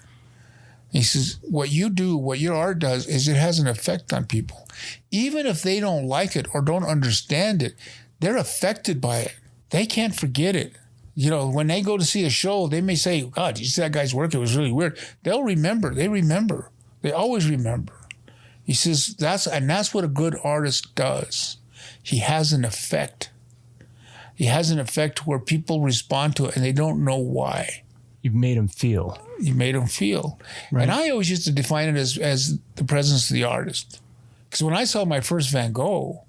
S2: He says, what you do, what your art does is it has an effect on people. Even if they don't like it or don't understand it, they're affected by it. They can't forget it. You know, when they go to see a show, they may say, God, did you see that guy's work? It was really weird. They'll remember. They remember. They always remember. He says, that's what a good artist does. He has an effect. He has an effect where people respond to it and they don't know why.
S1: You've made them feel.
S2: You made them feel. Right. And I always used to define it as the presence of the artist. Because when I saw my first Van Gogh,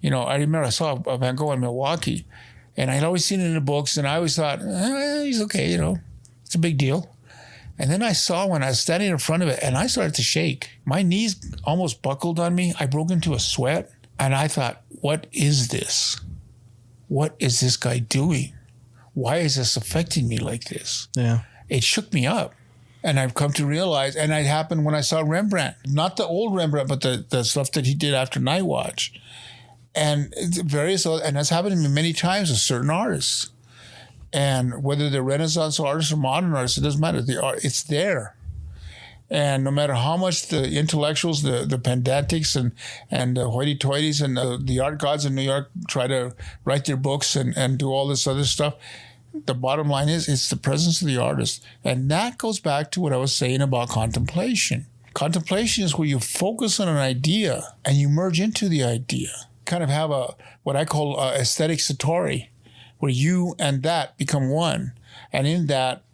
S2: you know, I remember I saw a Van Gogh in Milwaukee. And I'd always seen it in the books, and I always thought, he's okay, you know, it's a big deal. And then I saw when I was standing in front of it, and I started to shake. My knees almost buckled on me. I broke into a sweat, and I thought, what is this? What is this guy doing? Why is this affecting me like this?
S3: Yeah.
S2: It shook me up. And I've come to realize, and it happened when I saw Rembrandt, not the old Rembrandt, but the stuff that he did after Night Watch. And that's happened to me many times with certain artists. And whether they're Renaissance artists or modern artists, it doesn't matter. The art, it's there. And no matter how much the intellectuals, the pedantics and the hoity-toities and the art gods in New York try to write their books and do all this other stuff, the bottom line is it's the presence of the artist. And that goes back to what I was saying about contemplation. Contemplation is where you focus on an idea and you merge into the idea. Kind of have what I call aesthetic satori, where you and that become one. And in that,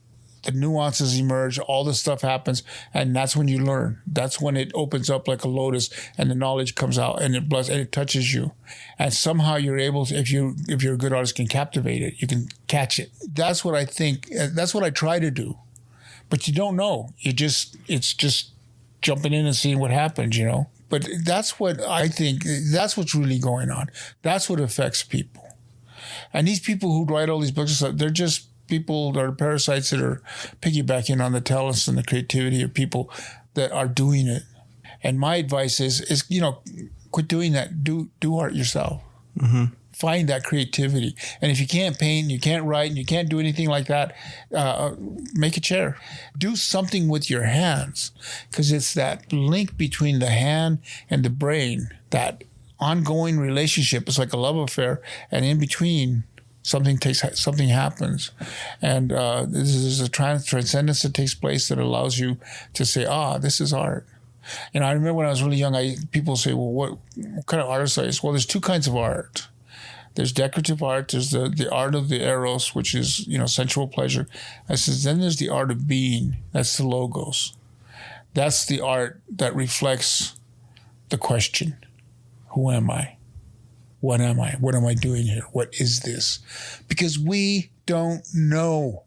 S2: the nuances emerge, all this stuff happens, and that's when you learn. That's when it opens up like a lotus and the knowledge comes out and it touches you. And somehow you're able to, if you're a good artist, can captivate it. You can catch it. That's what I think, that's what I try to do. But you don't know. It's just jumping in and seeing what happens, you know? But that's what I think, that's what's really going on. That's what affects people. And these people who write all these books, they're just people that are parasites that are piggybacking on the talents and the creativity of people that are doing it. And my advice is you know, quit doing that. Do art yourself. Mm-hmm. Find that creativity. And if you can't paint, you can't write, and you can't do anything like that, make a chair. Do something with your hands, because it's that link between the hand and the brain, that ongoing relationship. It's like a love affair, and in between, something happens. And there's a transcendence that takes place that allows you to say, this is art. And I remember when I was really young, people say, well, what kind of artist are you? Well, there's two kinds of art. There's decorative art. There's the art of the eros, which is, you know, sensual pleasure. I says, then there's the art of being. That's the logos. That's the art that reflects the question. Who am I? What am I? What am I doing here? What is this? Because we don't know.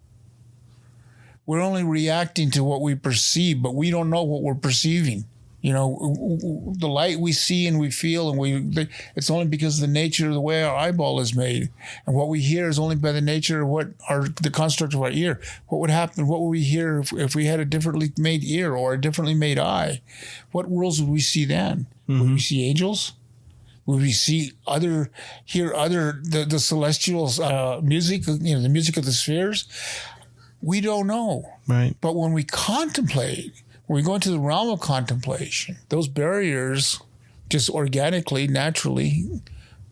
S2: We're only reacting to what we perceive, but we don't know what we're perceiving. You know, the light we see and we feel, and it's only because of the nature of the way our eyeball is made. And what we hear is only by the nature of the construct of our ear. What would happen? What would we hear if we had a differently made ear or a differently made eye? What worlds would we see then? Mm-hmm. Would we see angels? Would we hear the celestial music, you know, the music of the spheres? We don't know.
S3: Right.
S2: But when we contemplate, when we go into the realm of contemplation, those barriers just organically, naturally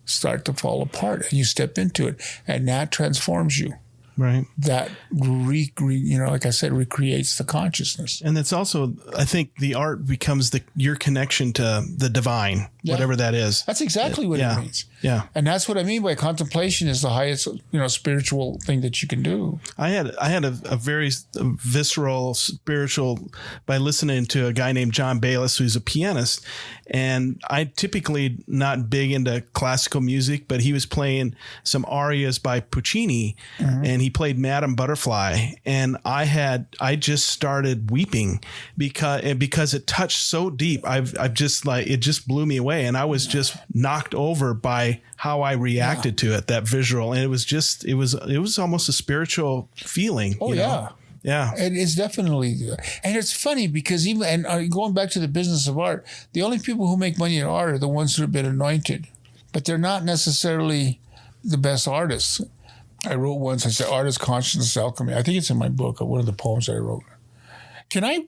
S2: start to fall apart, and you step into it, and that transforms you.
S3: Right.
S2: That, like I said, recreates the consciousness.
S3: And it's also, I think the art becomes your connection to the divine, whatever that is.
S2: That's exactly what it means.
S3: Yeah.
S2: And that's what I mean by contemplation is the highest, spiritual thing that you can do.
S3: I had a very visceral spiritual by listening to a guy named John Bayless, who's a pianist. And I typically not big into classical music, but he was playing some arias by Puccini, and he played Madame Butterfly. And I just started weeping because it touched so deep. I've just it just blew me away. And I was just knocked over by how I reacted to it, that visual. And it was almost a spiritual feeling.
S2: Oh, yeah.
S3: Yeah.
S2: It is definitely. And it's funny because going back to the business of art, the only people who make money in art are the ones who have been anointed, but they're not necessarily the best artists. I wrote once, I said, Artist Consciousness Alchemy. I think it's in my book, one of the poems I wrote. Can I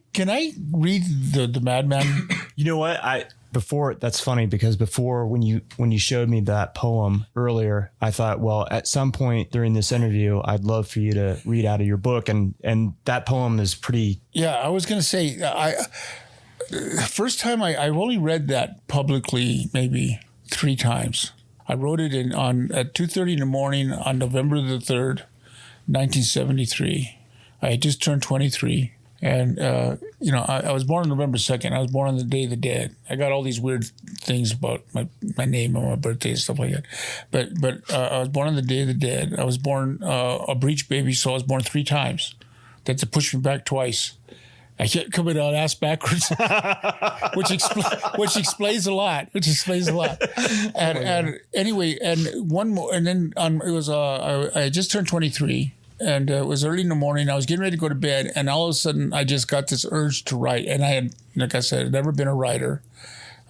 S2: read the Madman?
S1: You know what? That's funny because before when you showed me that poem earlier, I thought, well, at some point during this interview, I'd love for you to read out of your book. And that poem is pretty. Yeah,
S2: I was going to say, first time I've only read that publicly maybe 3 times. I wrote it at 2:30 in the morning on November the 3rd, 1973. I had just turned 23. And, I was born on November 2nd. I was born on the Day of the Dead. I got all these weird things about my name and my birthday and stuff like that. But I was born on the Day of the Dead. I was born a breech baby, so I was born 3 times. They had to push me back twice. I kept coming out ass backwards, which explains a lot. And anyway, and one more, and then it was I just turned 23. And it was early in the morning. I was getting ready to go to bed, and all of a sudden, I just got this urge to write. And I had, like I said, never been a writer.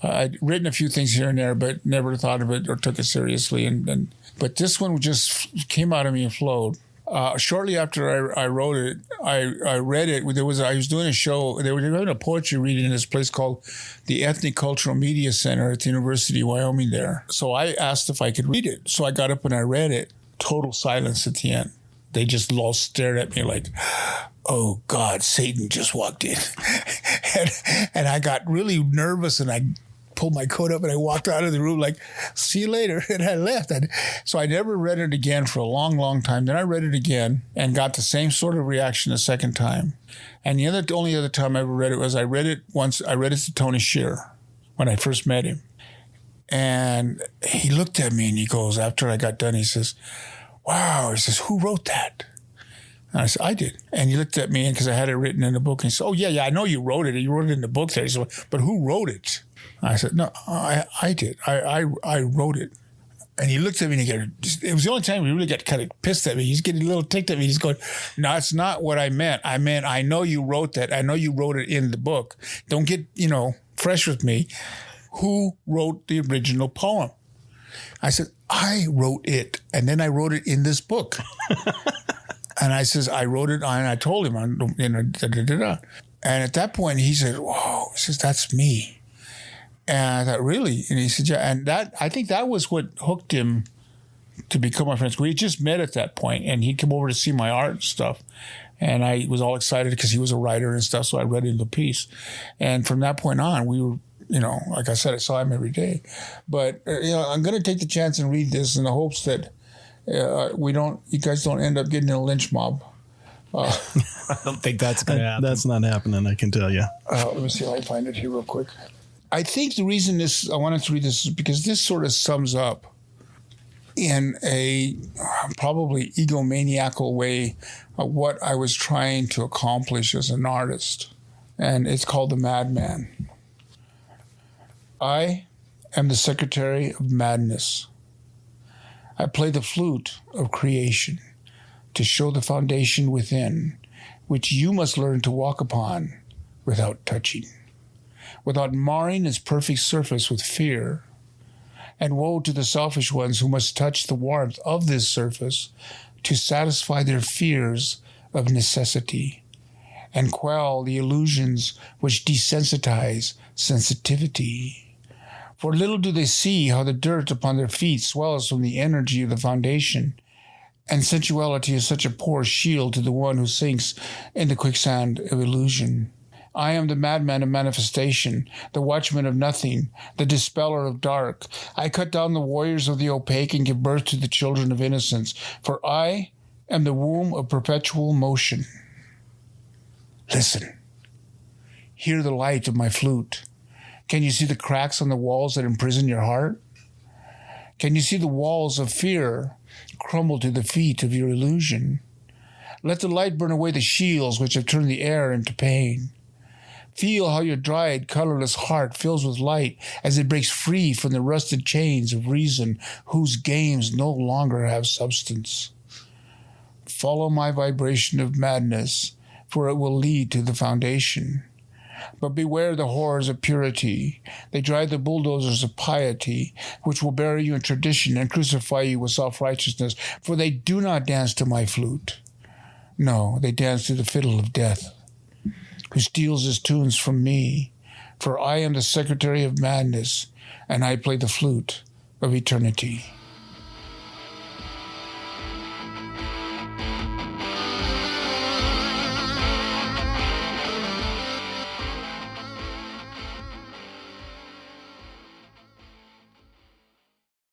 S2: I'd written a few things here and there, but never thought of it or took it seriously. But this one just came out of me and flowed. Shortly after I wrote it, I read it. I was doing a show. They were having a poetry reading in this place called the Ethnic Cultural Media Center at the University of Wyoming there. So I asked if I could read it. So I got up and I read it. Total silence at the end. They just all stared at me like, oh, God, Satan just walked in. and I got really nervous, and I pulled my coat up, and I walked out of the room like, see you later, and I left. So I never read it again for a long, long time. Then I read it again and got the same sort of reaction a second time. And the only other time I ever read it was I read it to Tony Shearer when I first met him. And he looked at me, and he goes, after I got done, he says, wow. He says, who wrote that? And I said, I did. And he looked at me because I had it written in the book. And he said, oh, yeah, I know you wrote it. You wrote it in the book there. He said, but who wrote it? I said, no, I did. I wrote it. And he looked at me and it was the only time he really got kind of pissed at me. He's getting a little ticked at me. He's going, no, that's not what I meant. I meant, I know you wrote that. I know you wrote it in the book. Don't get, fresh with me. Who wrote the original poem? I said, I wrote it, and then I wrote it in this book. And I says, I wrote it on, and I told him, And at that point, he said, whoa, he says, that's me. And I thought, really? And he said, yeah. And I think that was what hooked him to become my friend. We just met at that point, and he'd come over to see my art and stuff. And I was all excited because he was a writer and stuff, so I read him the piece. And from that point on, we were, like I said, I saw him every day. But, I'm going to take the chance and read this in the hopes that you guys don't end up getting in a lynch mob.
S1: I don't think that's going to happen.
S3: That's not happening, I can tell you.
S2: Let me see if I find it here real quick. I think the reason I wanted to read this is because this sort of sums up in a probably egomaniacal way of what I was trying to accomplish as an artist. And it's called The Madman. I am the secretary of madness. I play the flute of creation to show the foundation within, which you must learn to walk upon without touching, without marring its perfect surface with fear. And woe to the selfish ones who must touch the warmth of this surface to satisfy their fears of necessity and quell the illusions which desensitize sensitivity. For little do they see how the dirt upon their feet swells from the energy of the foundation, and sensuality is such a poor shield to the one who sinks in the quicksand of illusion. I am the madman of manifestation, the watchman of nothing, the dispeller of dark. I cut down the warriors of the opaque and give birth to the children of innocence, for I am the womb of perpetual motion. Listen. Hear the light of my flute. Can you see the cracks on the walls that imprison your heart? Can you see the walls of fear crumble to the feet of your illusion? Let the light burn away the shields which have turned the air into pain. Feel how your dried, colorless heart fills with light as it breaks free from the rusted chains of reason whose games no longer have substance. Follow my vibration of madness, for it will lead to the foundation. But beware the horrors of purity. They drive the bulldozers of piety, which will bury you in tradition and crucify you with self-righteousness, for they do not dance to my flute. No, they dance to the fiddle of death, who steals his tunes from me, for I am the secretary of madness, and I play the flute of eternity.